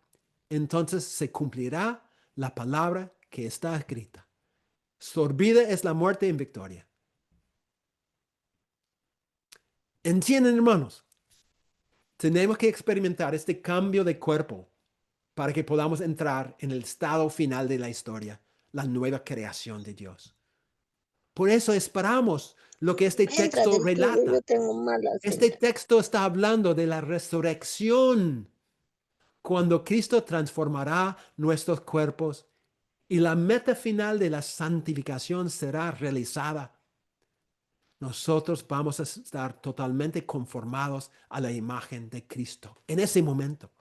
entonces se cumplirá la palabra que está escrita. Sorbida es la muerte en victoria. ¿Entienden, hermanos? Tenemos que experimentar este cambio de cuerpo para que podamos entrar en el estado final de la historia, la nueva creación de Dios. Por eso esperamos lo que este Mientras texto del tuyo yo relata. tengo mala Este señal. texto está hablando de la resurrección, cuando Cristo transformará nuestros cuerpos y la meta final de la santificación será realizada. Nosotros vamos a estar totalmente conformados a la imagen de Cristo en ese momento.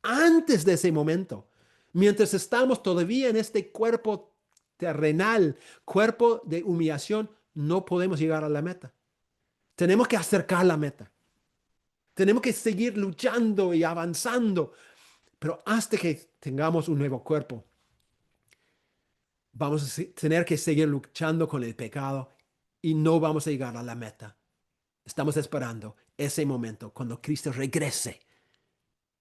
Antes de ese momento, mientras estamos todavía en este cuerpo terrenal, cuerpo de humillación, no podemos llegar a la meta. Tenemos que acercar la meta. Tenemos que seguir luchando y avanzando, pero hasta que tengamos un nuevo cuerpo, vamos a tener que seguir luchando con el pecado y no vamos a llegar a la meta. Estamos esperando ese momento cuando Cristo regrese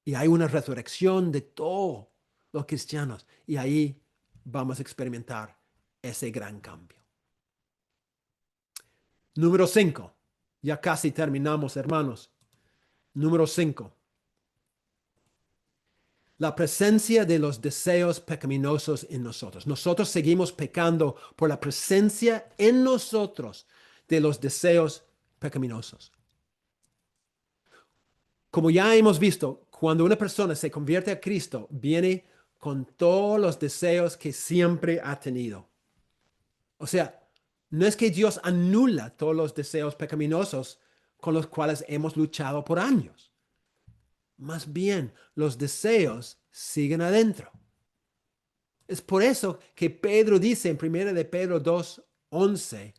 y hay una resurrección de todos los cristianos y ahí vamos a experimentar ese gran cambio. Número 5. Ya casi terminamos, hermanos. Número 5. La presencia de los deseos pecaminosos en nosotros. Nosotros seguimos pecando por la presencia en nosotros de los deseos pecaminosos. Como ya hemos visto, cuando una persona se convierte a Cristo, viene con todos los deseos que siempre ha tenido. O sea, no es que Dios anula todos los deseos pecaminosos con los cuales hemos luchado por años. Más bien, los deseos siguen adentro. Es por eso que Pedro dice en 1 de Pedro 2:11,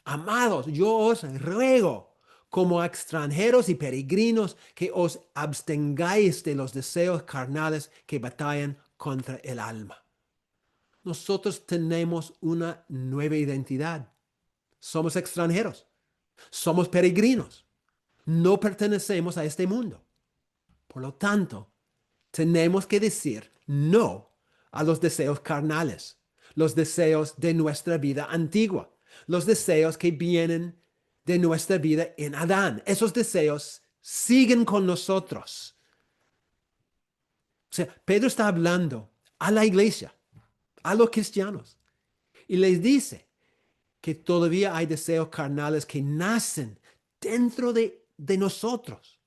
amados, yo os ruego como a extranjeros y peregrinos que os abstengáis de los deseos carnales que batallan contra el alma. Nosotros tenemos una nueva identidad. Somos extranjeros, somos peregrinos, no pertenecemos a este mundo. Por lo tanto, tenemos que decir no a los deseos carnales, los deseos de nuestra vida antigua, los deseos que vienen de nuestra vida en Adán. Esos deseos siguen con nosotros. O sea, Pedro está hablando a la iglesia, a los cristianos, y les dice que todavía hay deseos carnales que nacen dentro de nosotros.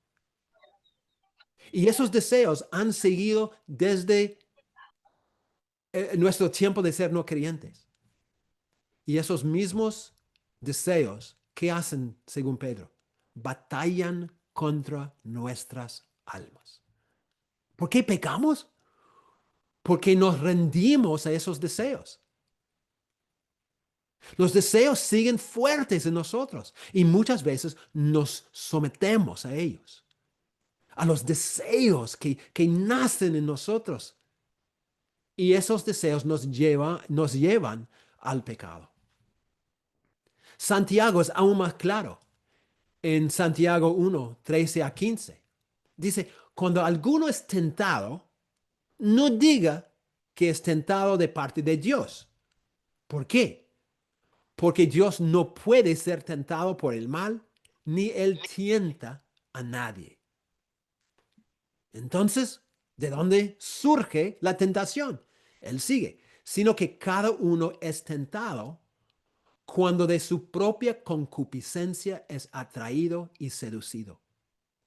Y esos deseos han seguido desde nuestro tiempo de ser no creyentes. Y esos mismos deseos, ¿qué hacen según Pedro? Batallan contra nuestras almas. ¿Por qué pecamos? Porque nos rendimos a esos deseos. Los deseos siguen fuertes en nosotros y muchas veces nos sometemos a ellos, a los deseos que nacen en nosotros. Y esos deseos nos llevan al pecado. Santiago es aún más claro. En Santiago 1:13-15, dice, cuando alguno es tentado, no diga que es tentado de parte de Dios. ¿Por qué? Porque Dios no puede ser tentado por el mal, ni él tienta a nadie. Entonces, ¿de dónde surge la tentación? Él sigue, sino que cada uno es tentado cuando de su propia concupiscencia es atraído y seducido.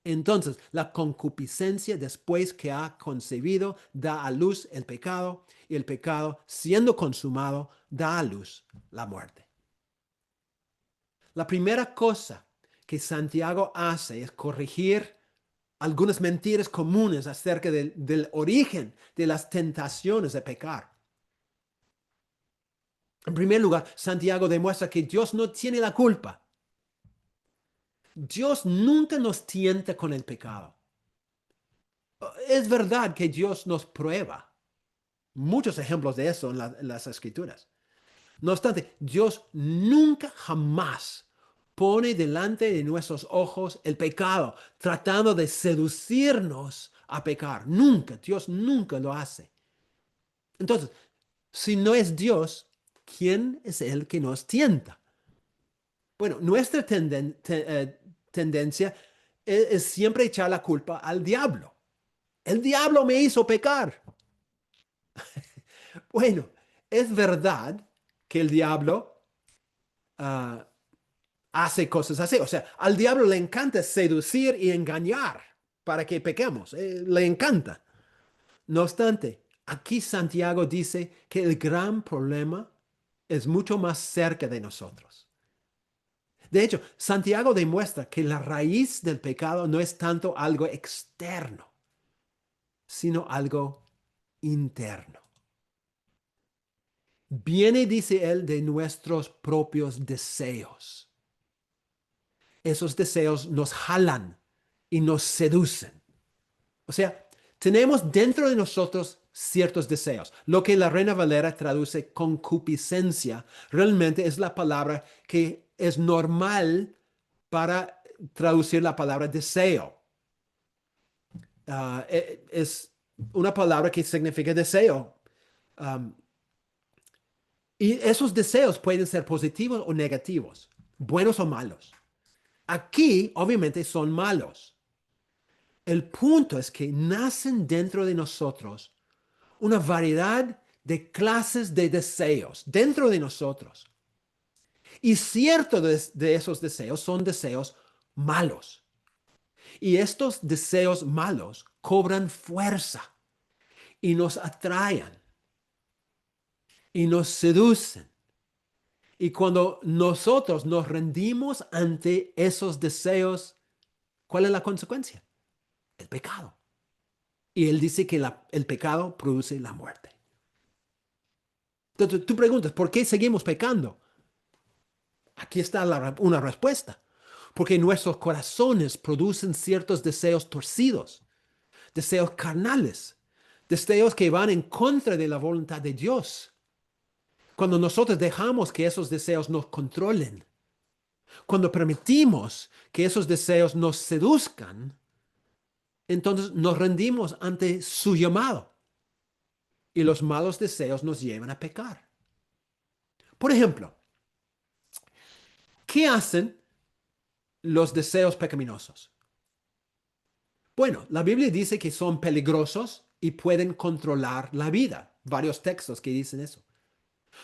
Entonces, la concupiscencia, después que ha concebido, da a luz el pecado, y el pecado, siendo consumado, da a luz la muerte. La primera cosa que Santiago hace es corregir algunas mentiras comunes acerca del origen de las tentaciones de pecar. En primer lugar, Santiago demuestra que Dios no tiene la culpa. Dios nunca nos tienta con el pecado. Es verdad que Dios nos prueba. Muchos ejemplos de eso en las Escrituras. No obstante, Dios nunca jamás pone delante de nuestros ojos el pecado, tratando de seducirnos a pecar. Nunca, Dios nunca lo hace. Entonces, si no es Dios, ¿quién es el que nos tienta? Bueno, nuestra tendencia es siempre echar la culpa al diablo. El diablo me hizo pecar. Bueno, es verdad que el diablo ah, hace cosas así. O sea, al diablo le encanta seducir y engañar para que pequemos. Le encanta. No obstante, aquí Santiago dice que el gran problema es mucho más cerca de nosotros. De hecho, Santiago demuestra que la raíz del pecado no es tanto algo externo, sino algo interno. Viene, dice él, de nuestros propios deseos. Esos deseos nos jalan y nos seducen. O sea, tenemos dentro de nosotros ciertos deseos. Lo que la Reina Valera traduce concupiscencia, realmente es la palabra que es normal para traducir la palabra deseo. Es una palabra que significa deseo. Um, y esos deseos pueden ser positivos o negativos, buenos o malos. Aquí, obviamente, son malos. El punto es que nacen dentro de nosotros una variedad de clases de deseos dentro de nosotros. Y ciertos de esos deseos son deseos malos. Y estos deseos malos cobran fuerza y nos atraen y nos seducen. Y cuando nosotros nos rendimos ante esos deseos, ¿cuál es la consecuencia? El pecado. Y él dice que el pecado produce la muerte. Entonces tú preguntas, ¿por qué seguimos pecando? Aquí está una respuesta. Porque nuestros corazones producen ciertos deseos torcidos, deseos carnales, deseos que van en contra de la voluntad de Dios. Cuando nosotros dejamos que esos deseos nos controlen, cuando permitimos que esos deseos nos seduzcan, entonces nos rendimos ante su llamado y los malos deseos nos llevan a pecar. Por ejemplo, ¿qué hacen los deseos pecaminosos? Bueno, la Biblia dice que son peligrosos y pueden controlar la vida. Varios textos que dicen eso.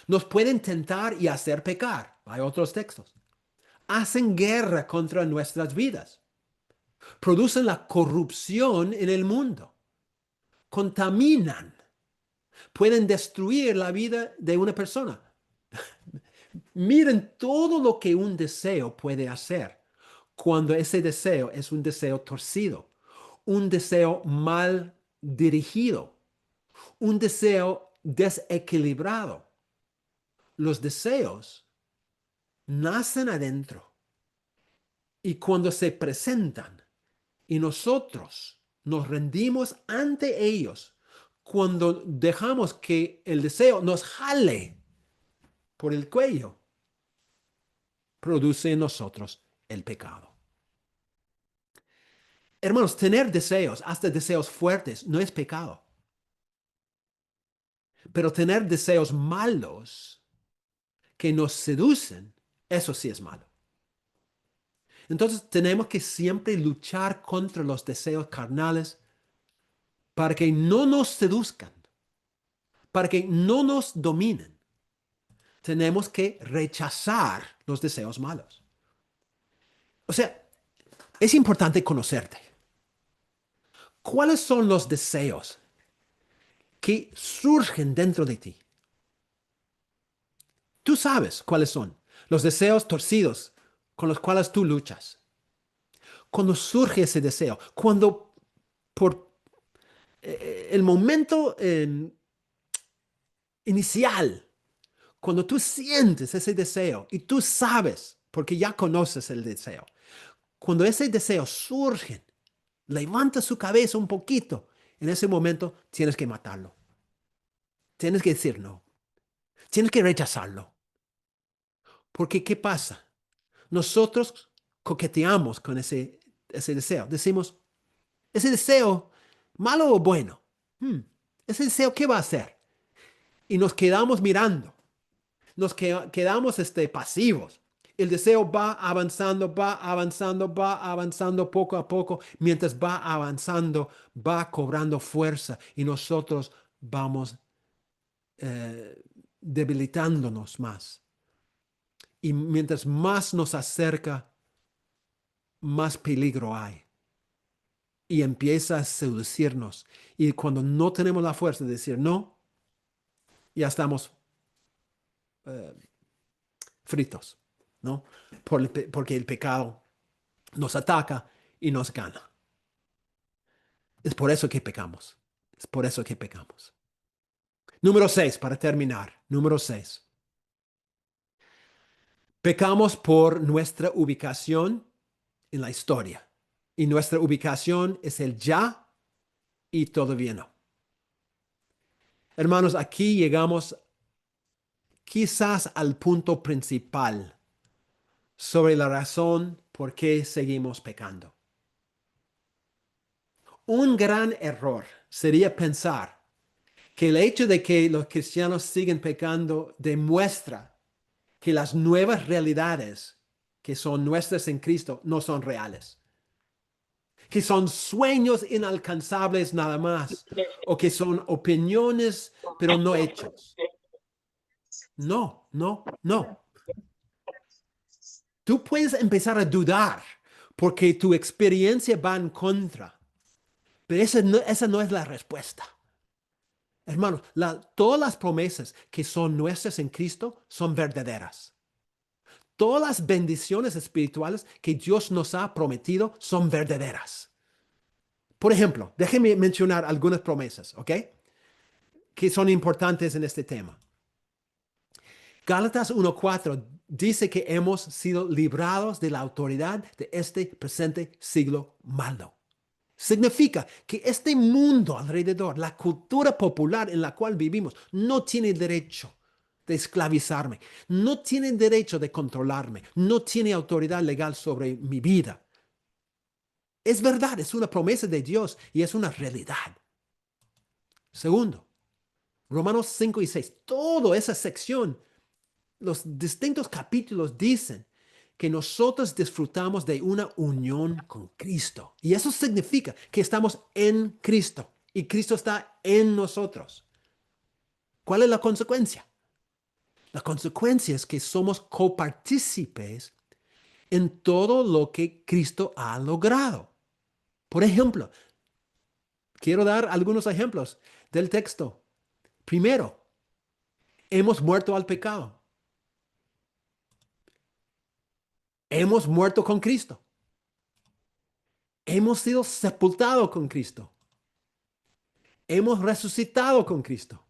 Nos pueden tentar y hacer pecar. Hay otros textos. Hacen guerra contra nuestras vidas. Producen la corrupción en el mundo. Contaminan. Pueden destruir la vida de una persona. Miren todo lo que un deseo puede hacer cuando ese deseo es un deseo torcido, un deseo mal dirigido, un deseo desequilibrado. Los deseos nacen adentro y cuando se presentan y nosotros nos rendimos ante ellos, cuando dejamos que el deseo nos jale por el cuello, produce en nosotros el pecado. Hermanos, tener deseos, hasta deseos fuertes, no es pecado. Pero tener deseos malos que nos seducen, eso sí es malo. Entonces tenemos que siempre luchar contra los deseos carnales para que no nos seduzcan, para que no nos dominen. Tenemos que rechazar los deseos malos. O sea, es importante conocerte. ¿Cuáles son los deseos que surgen dentro de ti? Tú sabes cuáles son los deseos torcidos con los cuales tú luchas. Cuando surge ese deseo, cuando por el momento inicial, cuando tú sientes ese deseo y tú sabes, porque ya conoces el deseo, cuando ese deseo surge, levanta su cabeza un poquito, en ese momento tienes que matarlo. Tienes que decir no. Tienes que rechazarlo. Porque ¿qué pasa? Nosotros coqueteamos con ese deseo. Decimos, ese deseo, malo o bueno, ese deseo, ¿qué va a hacer? Y nos quedamos mirando, nos quedamos pasivos. El deseo va avanzando, va avanzando, va avanzando poco a poco. Mientras va avanzando, va cobrando fuerza y nosotros vamos debilitándonos más. Y mientras más nos acerca, más peligro hay. Y empieza a seducirnos. Y cuando no tenemos la fuerza de decir no, ya estamos fritos, ¿no? Porque el pecado nos ataca y nos gana. Es por eso que pecamos. Es por eso que pecamos. Número 6, para terminar. Número 6. Pecamos por nuestra ubicación en la historia. Y nuestra ubicación es el ya y todavía no. Hermanos, aquí llegamos quizás al punto principal sobre la razón por qué seguimos pecando. Un gran error sería pensar que el hecho de que los cristianos siguen pecando demuestra que las nuevas realidades que son nuestras en Cristo no son reales, que son sueños inalcanzables nada más, o que son opiniones pero no hechos. No, no, no. Tú puedes empezar a dudar porque tu experiencia va en contra, pero esa no es la respuesta. Hermanos, todas las promesas que son nuestras en Cristo son verdaderas. Todas las bendiciones espirituales que Dios nos ha prometido son verdaderas. Por ejemplo, déjenme mencionar algunas promesas, ¿ok? Que son importantes en este tema. Gálatas 1:4 dice que hemos sido librados de la autoridad de este presente siglo malo. Significa que este mundo alrededor, la cultura popular en la cual vivimos, no tiene derecho de esclavizarme, no tiene derecho de controlarme, no tiene autoridad legal sobre mi vida. Es verdad, es una promesa de Dios y es una realidad. Segundo, Romanos 5 y 6, toda esa sección, los distintos capítulos dicen que nosotros disfrutamos de una unión con Cristo. Y eso significa que estamos en Cristo y Cristo está en nosotros. ¿Cuál es la consecuencia? La consecuencia es que somos copartícipes en todo lo que Cristo ha logrado. Por ejemplo, quiero dar algunos ejemplos del texto. Primero, hemos muerto al pecado. Hemos muerto con Cristo. Hemos sido sepultados con Cristo. Hemos resucitado con Cristo.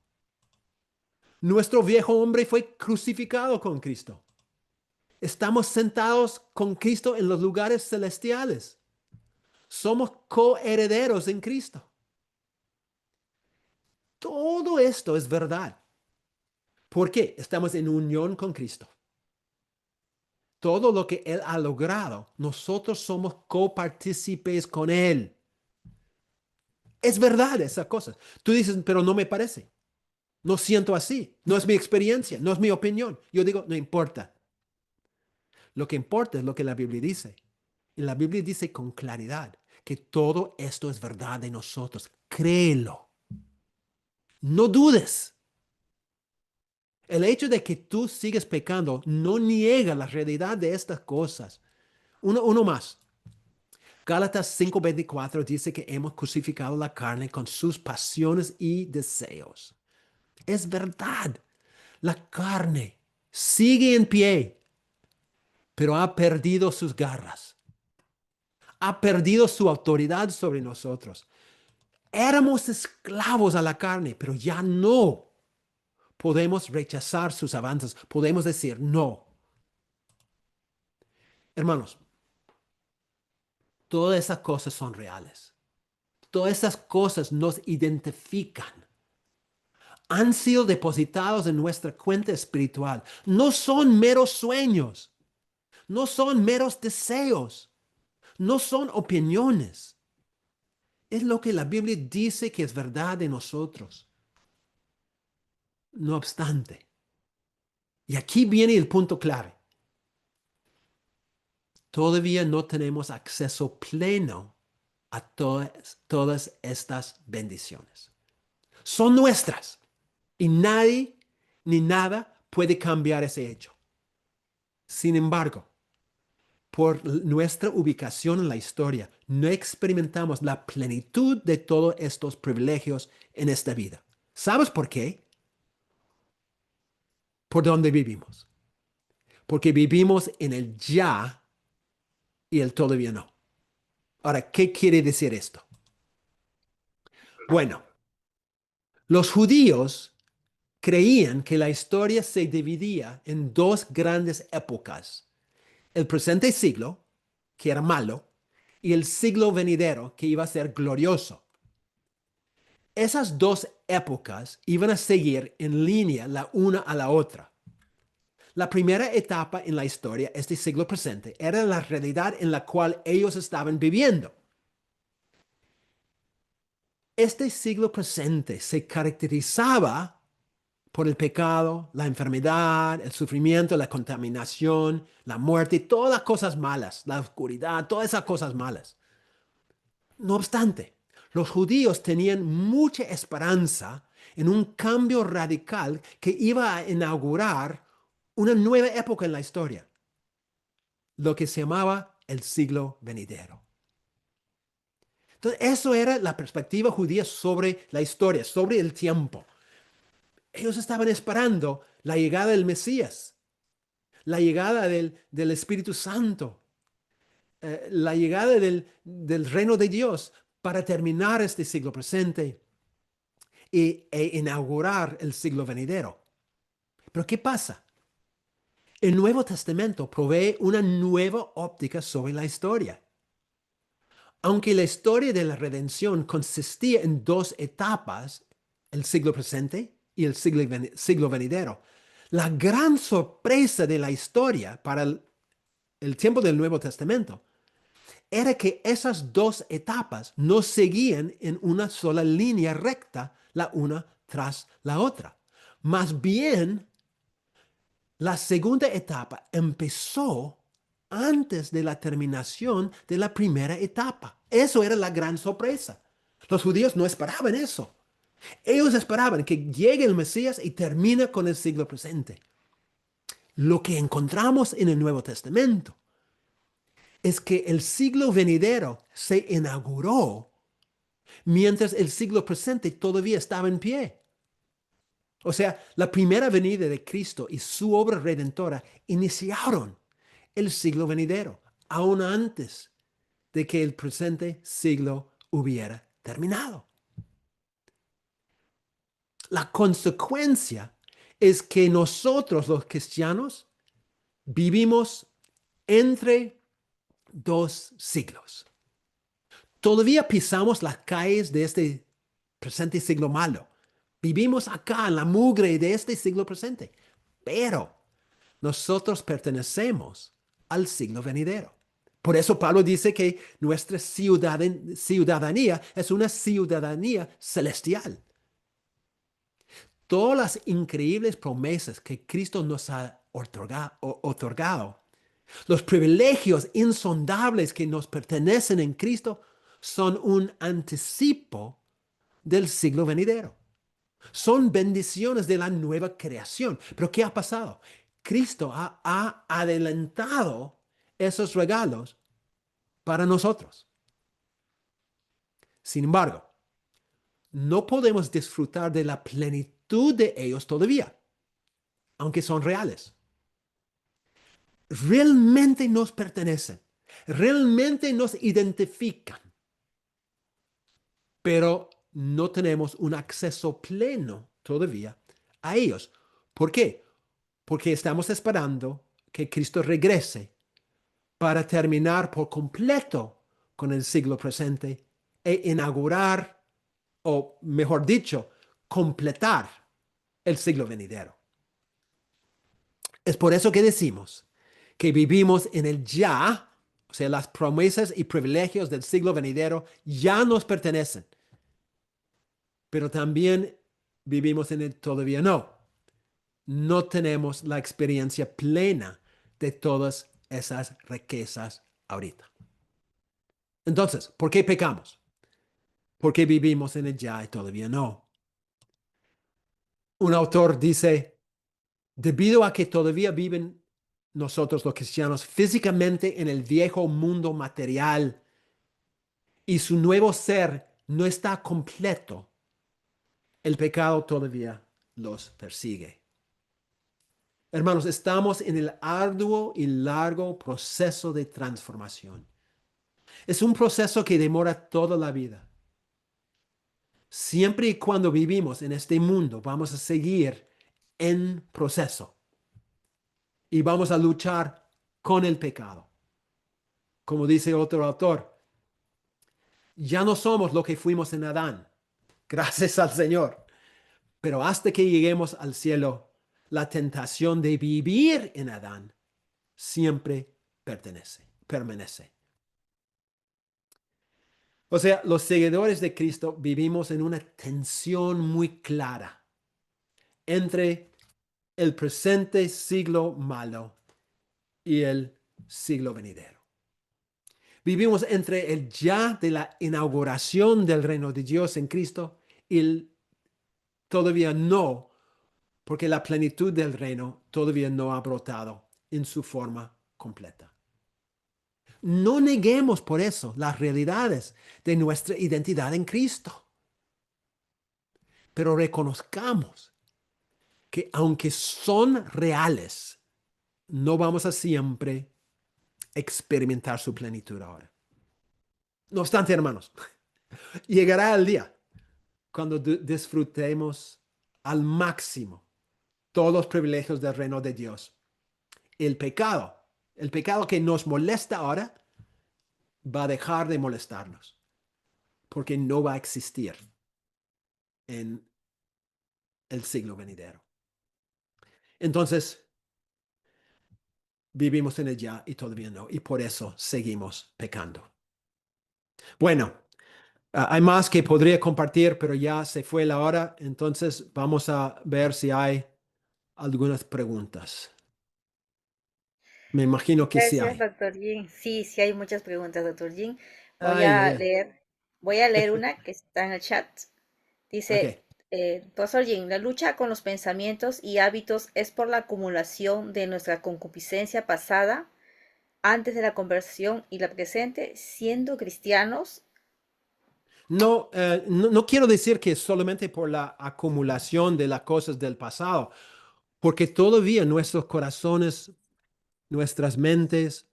Nuestro viejo hombre fue crucificado con Cristo. Estamos sentados con Cristo en los lugares celestiales. Somos coherederos en Cristo. Todo esto es verdad. ¿Por qué? Estamos en unión con Cristo. Todo lo que Él ha logrado, nosotros somos copartícipes con Él. Es verdad esa cosa. Tú dices, pero no me parece. No siento así. No es mi experiencia, no es mi opinión. Yo digo, no importa. Lo que importa es lo que la Biblia dice. Y la Biblia dice con claridad que todo esto es verdad de nosotros. Créelo. No dudes. El hecho de que tú sigues pecando no niega la realidad de estas cosas. Uno más. Gálatas 5:24 dice que hemos crucificado la carne con sus pasiones y deseos. Es verdad. La carne sigue en pie, pero ha perdido sus garras. Ha perdido su autoridad sobre nosotros. Éramos esclavos a la carne, pero ya no. Podemos rechazar sus avances. Podemos decir no. Hermanos, todas esas cosas son reales. Todas esas cosas nos identifican. Han sido depositados en nuestra cuenta espiritual. No son meros sueños. No son meros deseos. No son opiniones. Es lo que la Biblia dice que es verdad de nosotros. No obstante, y aquí viene el punto clave, todavía no tenemos acceso pleno a todas estas bendiciones. Son nuestras y nadie ni nada puede cambiar ese hecho. Sin embargo, por nuestra ubicación en la historia, no experimentamos la plenitud de todos estos privilegios en esta vida. ¿Sabes por qué? Por dónde vivimos. Porque vivimos en el ya y el todavía no. Ahora, ¿qué quiere decir esto? Bueno, los judíos creían que la historia se dividía en dos grandes épocas. El presente siglo, que era malo, y el siglo venidero, que iba a ser glorioso. Esas dos épocas iban a seguir en línea la una a la otra. La primera etapa en la historia, este siglo presente, era la realidad en la cual ellos estaban viviendo. Este siglo presente se caracterizaba por el pecado, la enfermedad, el sufrimiento, la contaminación, la muerte, todas las cosas malas, la oscuridad, todas esas cosas malas. No obstante, los judíos tenían mucha esperanza en un cambio radical que iba a inaugurar una nueva época en la historia, lo que se llamaba el siglo venidero. Entonces, eso era la perspectiva judía sobre la historia, sobre el tiempo. Ellos estaban esperando la llegada del Mesías, la llegada del Espíritu Santo, la llegada del reino de Dios para terminar este siglo presente e inaugurar el siglo venidero. Pero ¿qué pasa? El Nuevo Testamento provee una nueva óptica sobre la historia. Aunque la historia de la redención consistía en dos etapas, el siglo presente y el siglo venidero, la gran sorpresa de la historia para el tiempo del Nuevo Testamento era que esas dos etapas no seguían en una sola línea recta, la una tras la otra. Más bien, la segunda etapa empezó antes de la terminación de la primera etapa. Eso era la gran sorpresa. Los judíos no esperaban eso. Ellos esperaban que llegue el Mesías y termine con el siglo presente. Lo que encontramos en el Nuevo Testamento es que el siglo venidero se inauguró mientras el siglo presente todavía estaba en pie. O sea, la primera venida de Cristo y su obra redentora iniciaron el siglo venidero, aún antes de que el presente siglo hubiera terminado. La consecuencia es que nosotros los cristianos vivimos entre dos siglos. Todavía pisamos las calles de este presente siglo malo. Vivimos acá en la mugre de este siglo presente, pero nosotros pertenecemos al siglo venidero. Por eso Pablo dice que nuestra ciudadanía es una ciudadanía celestial. Todas las increíbles promesas que Cristo nos ha otorgado, los privilegios insondables que nos pertenecen en Cristo, son un anticipo del siglo venidero. Son bendiciones de la nueva creación. Pero ¿qué ha pasado? Cristo ha adelantado esos regalos para nosotros. Sin embargo, no podemos disfrutar de la plenitud de ellos todavía, aunque son reales. Realmente nos pertenecen, realmente nos identifican, pero no tenemos un acceso pleno todavía a ellos. ¿Por qué? Porque estamos esperando que Cristo regrese para terminar por completo con el siglo presente e inaugurar, o mejor dicho, completar el siglo venidero. Es por eso que decimos que vivimos en el ya, o sea, las promesas y privilegios del siglo venidero ya nos pertenecen, pero también vivimos en el todavía no. No tenemos la experiencia plena de todas esas riquezas ahorita. Entonces, ¿por qué pecamos? ¿Por qué vivimos en el ya y todavía no? Un autor dice, debido a que todavía viven nosotros los cristianos físicamente en el viejo mundo material y su nuevo ser no está completo, el pecado todavía los persigue. Hermanos, estamos en el arduo y largo proceso de transformación. Es un proceso que demora toda la vida. Siempre y cuando vivimos en este mundo, vamos a seguir en proceso y vamos a luchar con el pecado. Como dice otro autor, ya no somos lo que fuimos en Adán, gracias al Señor. Pero hasta que lleguemos al cielo, la tentación de vivir en Adán siempre permanece. O sea, los seguidores de Cristo vivimos en una tensión muy clara entre el presente siglo malo y el siglo venidero. Vivimos entre el ya de la inauguración del reino de Dios en Cristo y el todavía no, porque la plenitud del reino todavía no ha brotado en su forma completa. No neguemos por eso las realidades de nuestra identidad en Cristo, pero reconozcamos que aunque son reales, no vamos a siempre experimentar su plenitud ahora. No obstante, hermanos, llegará el día cuando disfrutemos al máximo todos los privilegios del reino de Dios. El pecado que nos molesta ahora, va a dejar de molestarnos, porque no va a existir en el siglo venidero. Entonces, vivimos en el ya y todavía no, y por eso seguimos pecando. Bueno, hay más que podría compartir, pero ya se fue la hora, entonces vamos a ver si hay algunas preguntas. Me imagino que sí Gracias, hay. doctor Jin. Sí, sí hay muchas preguntas, doctor Jin. Voy Ay, ay, a ay. leer, voy a leer una que está en el chat. Dice, Ok. Pastor Jin, la lucha con los pensamientos y hábitos es por la acumulación de nuestra concupiscencia pasada, antes de la conversión y la presente, siendo cristianos. No, no quiero decir que solamente por la acumulación de las cosas del pasado, porque todavía nuestros corazones, nuestras mentes,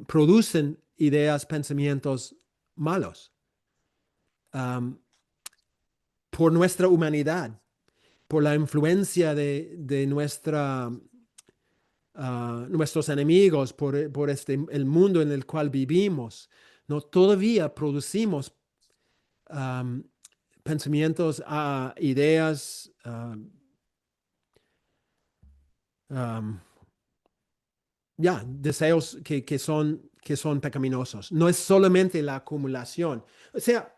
producen ideas, pensamientos malos, um, por nuestra humanidad, por la influencia de nuestros enemigos, por el mundo en el cual vivimos. No, todavía producimos um, pensamientos, ideas, um, deseos que son pecaminosos. No es solamente la acumulación. O sea,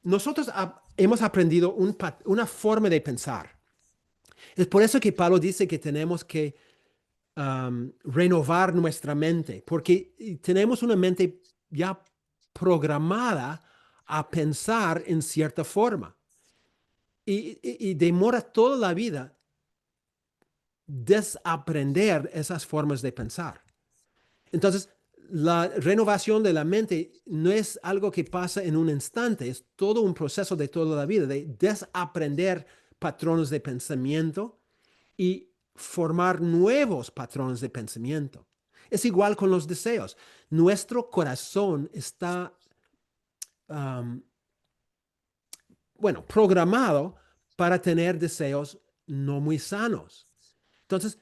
nosotros hemos aprendido una forma de pensar. Es por eso que Pablo dice que tenemos que renovar nuestra mente, porque tenemos una mente ya programada a pensar en cierta forma. Y demora toda la vida desaprender esas formas de pensar. Entonces, la renovación de la mente no es algo que pasa en un instante, es todo un proceso de toda la vida, de desaprender patrones de pensamiento y formar nuevos patrones de pensamiento. Es igual con los deseos. Nuestro corazón está, um, programado para tener deseos no muy sanos. Entonces,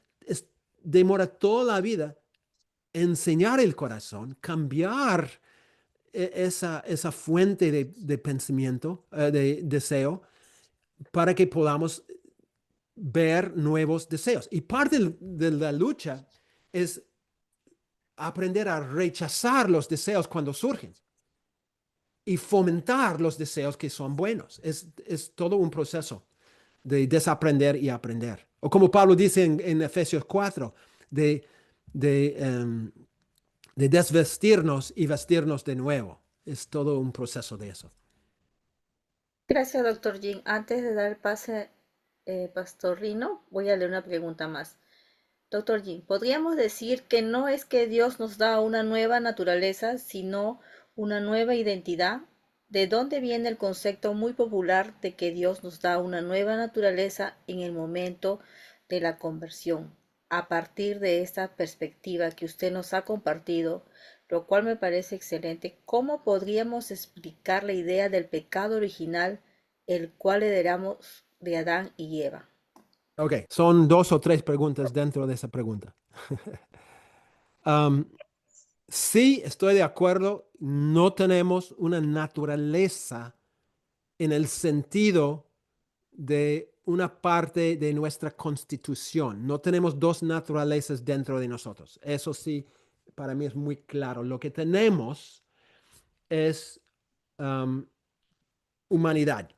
demora toda la vida enseñar el corazón, cambiar esa fuente de pensamiento, de deseo, para que podamos ver nuevos deseos. Y parte de la lucha es aprender a rechazar los deseos cuando surgen y fomentar los deseos que son buenos. Es todo un proceso de desaprender y aprender. O como Pablo dice en Efesios 4, de, de, um, de desvestirnos y vestirnos de nuevo. Es todo un proceso de eso. Gracias, doctor Jin. Antes de dar el pase, Pastor Rino, voy a leer una pregunta más. Doctor Jin, podríamos decir que no es que Dios nos da una nueva naturaleza, sino una nueva identidad. ¿De dónde viene el concepto muy popular de que Dios nos da una nueva naturaleza en el momento de la conversión? A partir de esta perspectiva que usted nos ha compartido, lo cual me parece excelente, ¿cómo podríamos explicar la idea del pecado original, el cual heredamos de Adán y Eva? Ok, son dos o tres preguntas dentro de esa pregunta. Um, sí, estoy de acuerdo, no tenemos una naturaleza en el sentido de una parte de nuestra constitución. No tenemos dos naturalezas dentro de nosotros. Eso sí, para mí es muy claro. Lo que tenemos es humanidad.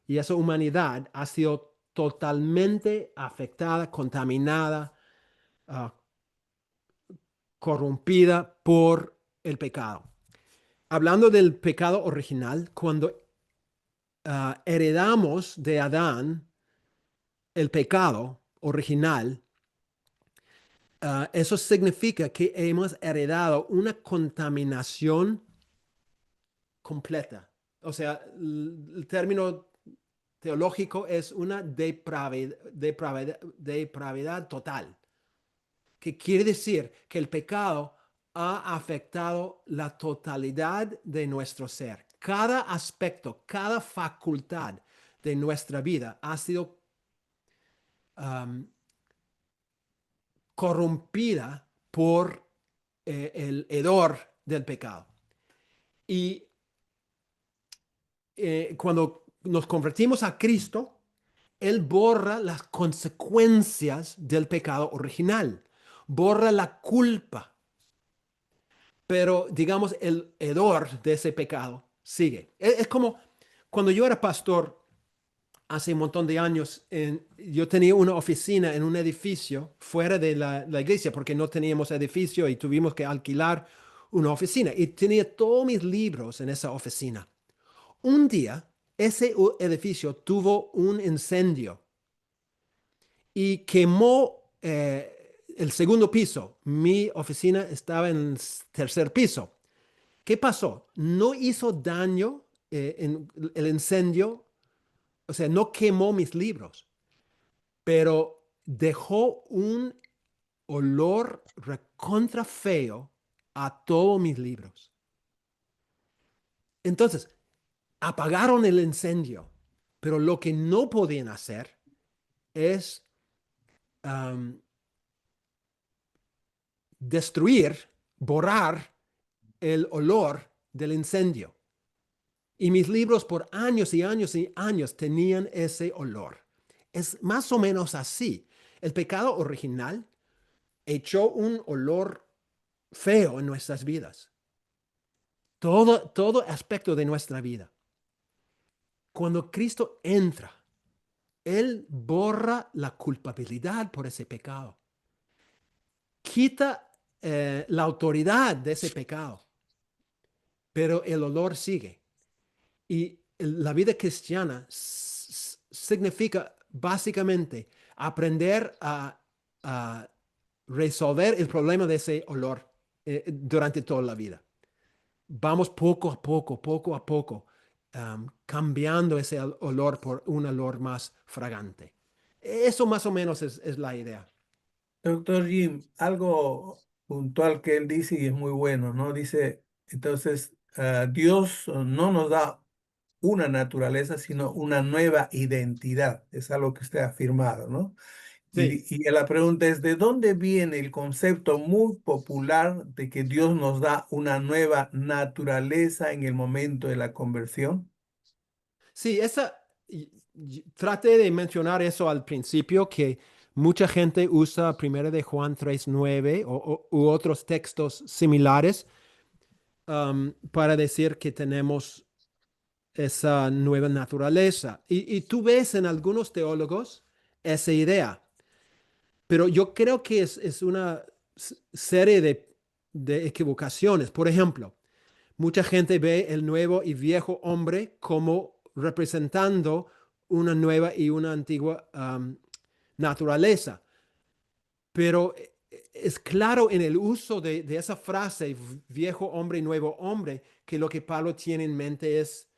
Y esa humanidad ha sido totalmente afectada, contaminada, uh, corrompida por el pecado. Hablando del pecado original, cuando heredamos de Adán el pecado original, eso significa que hemos heredado una contaminación completa. O sea, el término teológico es una depravidad total, que quiere decir que el pecado ha afectado la totalidad de nuestro ser. Cada aspecto, cada facultad de nuestra vida ha sido um, corrompida por el hedor del pecado. Y cuando nos convertimos a Cristo, Él borra las consecuencias del pecado original, borra la culpa, pero digamos el hedor de ese pecado sigue. Es como cuando yo era pastor hace un montón de años, yo tenía una oficina en un edificio fuera de la iglesia porque no teníamos edificio y tuvimos que alquilar una oficina y tenía todos mis libros en esa oficina. Un día, ese edificio tuvo un incendio y quemó el segundo piso. Mi oficina estaba en el tercer piso. ¿Qué pasó? No hizo daño en el incendio, o sea, no quemó mis libros, pero dejó un olor recontra feo a todos mis libros. Entonces, apagaron el incendio, pero lo que no podían hacer es um, destruir, borrar el olor del incendio. Y mis libros por años y años y años tenían ese olor. Es más o menos así. El pecado original echó un olor feo en nuestras vidas. Todo aspecto de nuestra vida. Cuando Cristo entra, Él borra la culpabilidad por ese pecado. Quita la autoridad de ese pecado, pero el olor sigue. Y la vida cristiana significa básicamente aprender a resolver el problema de ese olor durante toda la vida. Vamos poco a poco, cambiando ese olor por un olor más fragante. Eso más o menos es la idea. Doctor Jim, algo puntual que él dice y es muy bueno, ¿no? Dice, entonces, Dios no nos da una naturaleza, sino una nueva identidad. Es algo que usted ha afirmado, ¿no? Sí. Y la pregunta es, ¿de dónde viene el concepto muy popular de que Dios nos da una nueva naturaleza en el momento de la conversión? Sí, traté de mencionar eso al principio, que mucha gente usa 1 de Juan 3:9 u otros textos similares para decir que tenemos esa nueva naturaleza. Y tú ves en algunos teólogos esa idea, pero yo creo que es una serie de equivocaciones. Por ejemplo, mucha gente ve el nuevo y viejo hombre como representando una nueva y una antigua naturaleza. Pero es claro en el uso de esa frase, viejo hombre y nuevo hombre, que lo que Pablo tiene en mente es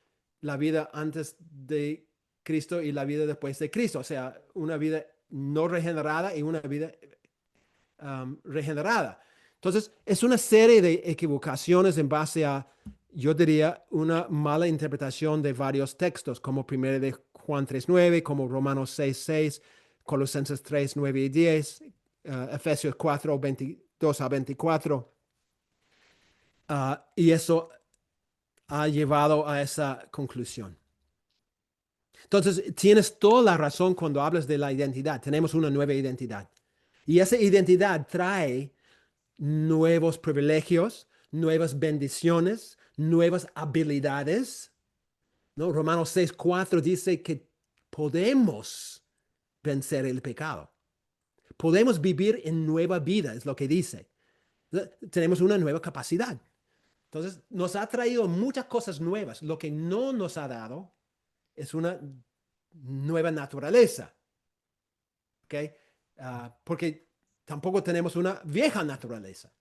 la vida antes de Cristo y la vida después de Cristo. O sea, una vida no regenerada y una vida regenerada. Entonces, es una serie de equivocaciones en base a, yo diría, una mala interpretación de varios textos, como 1 de Juan 3:9, como Romanos 6:6, Colosenses 3:9 y 10, Efesios 4:22 a 24. Y eso ha llevado a esa conclusión. Entonces, tienes toda la razón cuando hablas de la identidad. Tenemos una nueva identidad. Y esa identidad trae nuevos privilegios, nuevas bendiciones, nuevas habilidades, ¿no? Romanos 6:4 dice que podemos vencer el pecado. Podemos vivir en nueva vida, es lo que dice. Tenemos una nueva capacidad. Entonces, nos ha traído muchas cosas nuevas. Lo que no nos ha dado es una nueva naturaleza. ¿Ok? Porque tampoco tenemos una vieja naturaleza.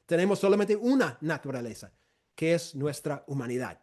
Tenemos solamente una naturaleza, que es nuestra humanidad.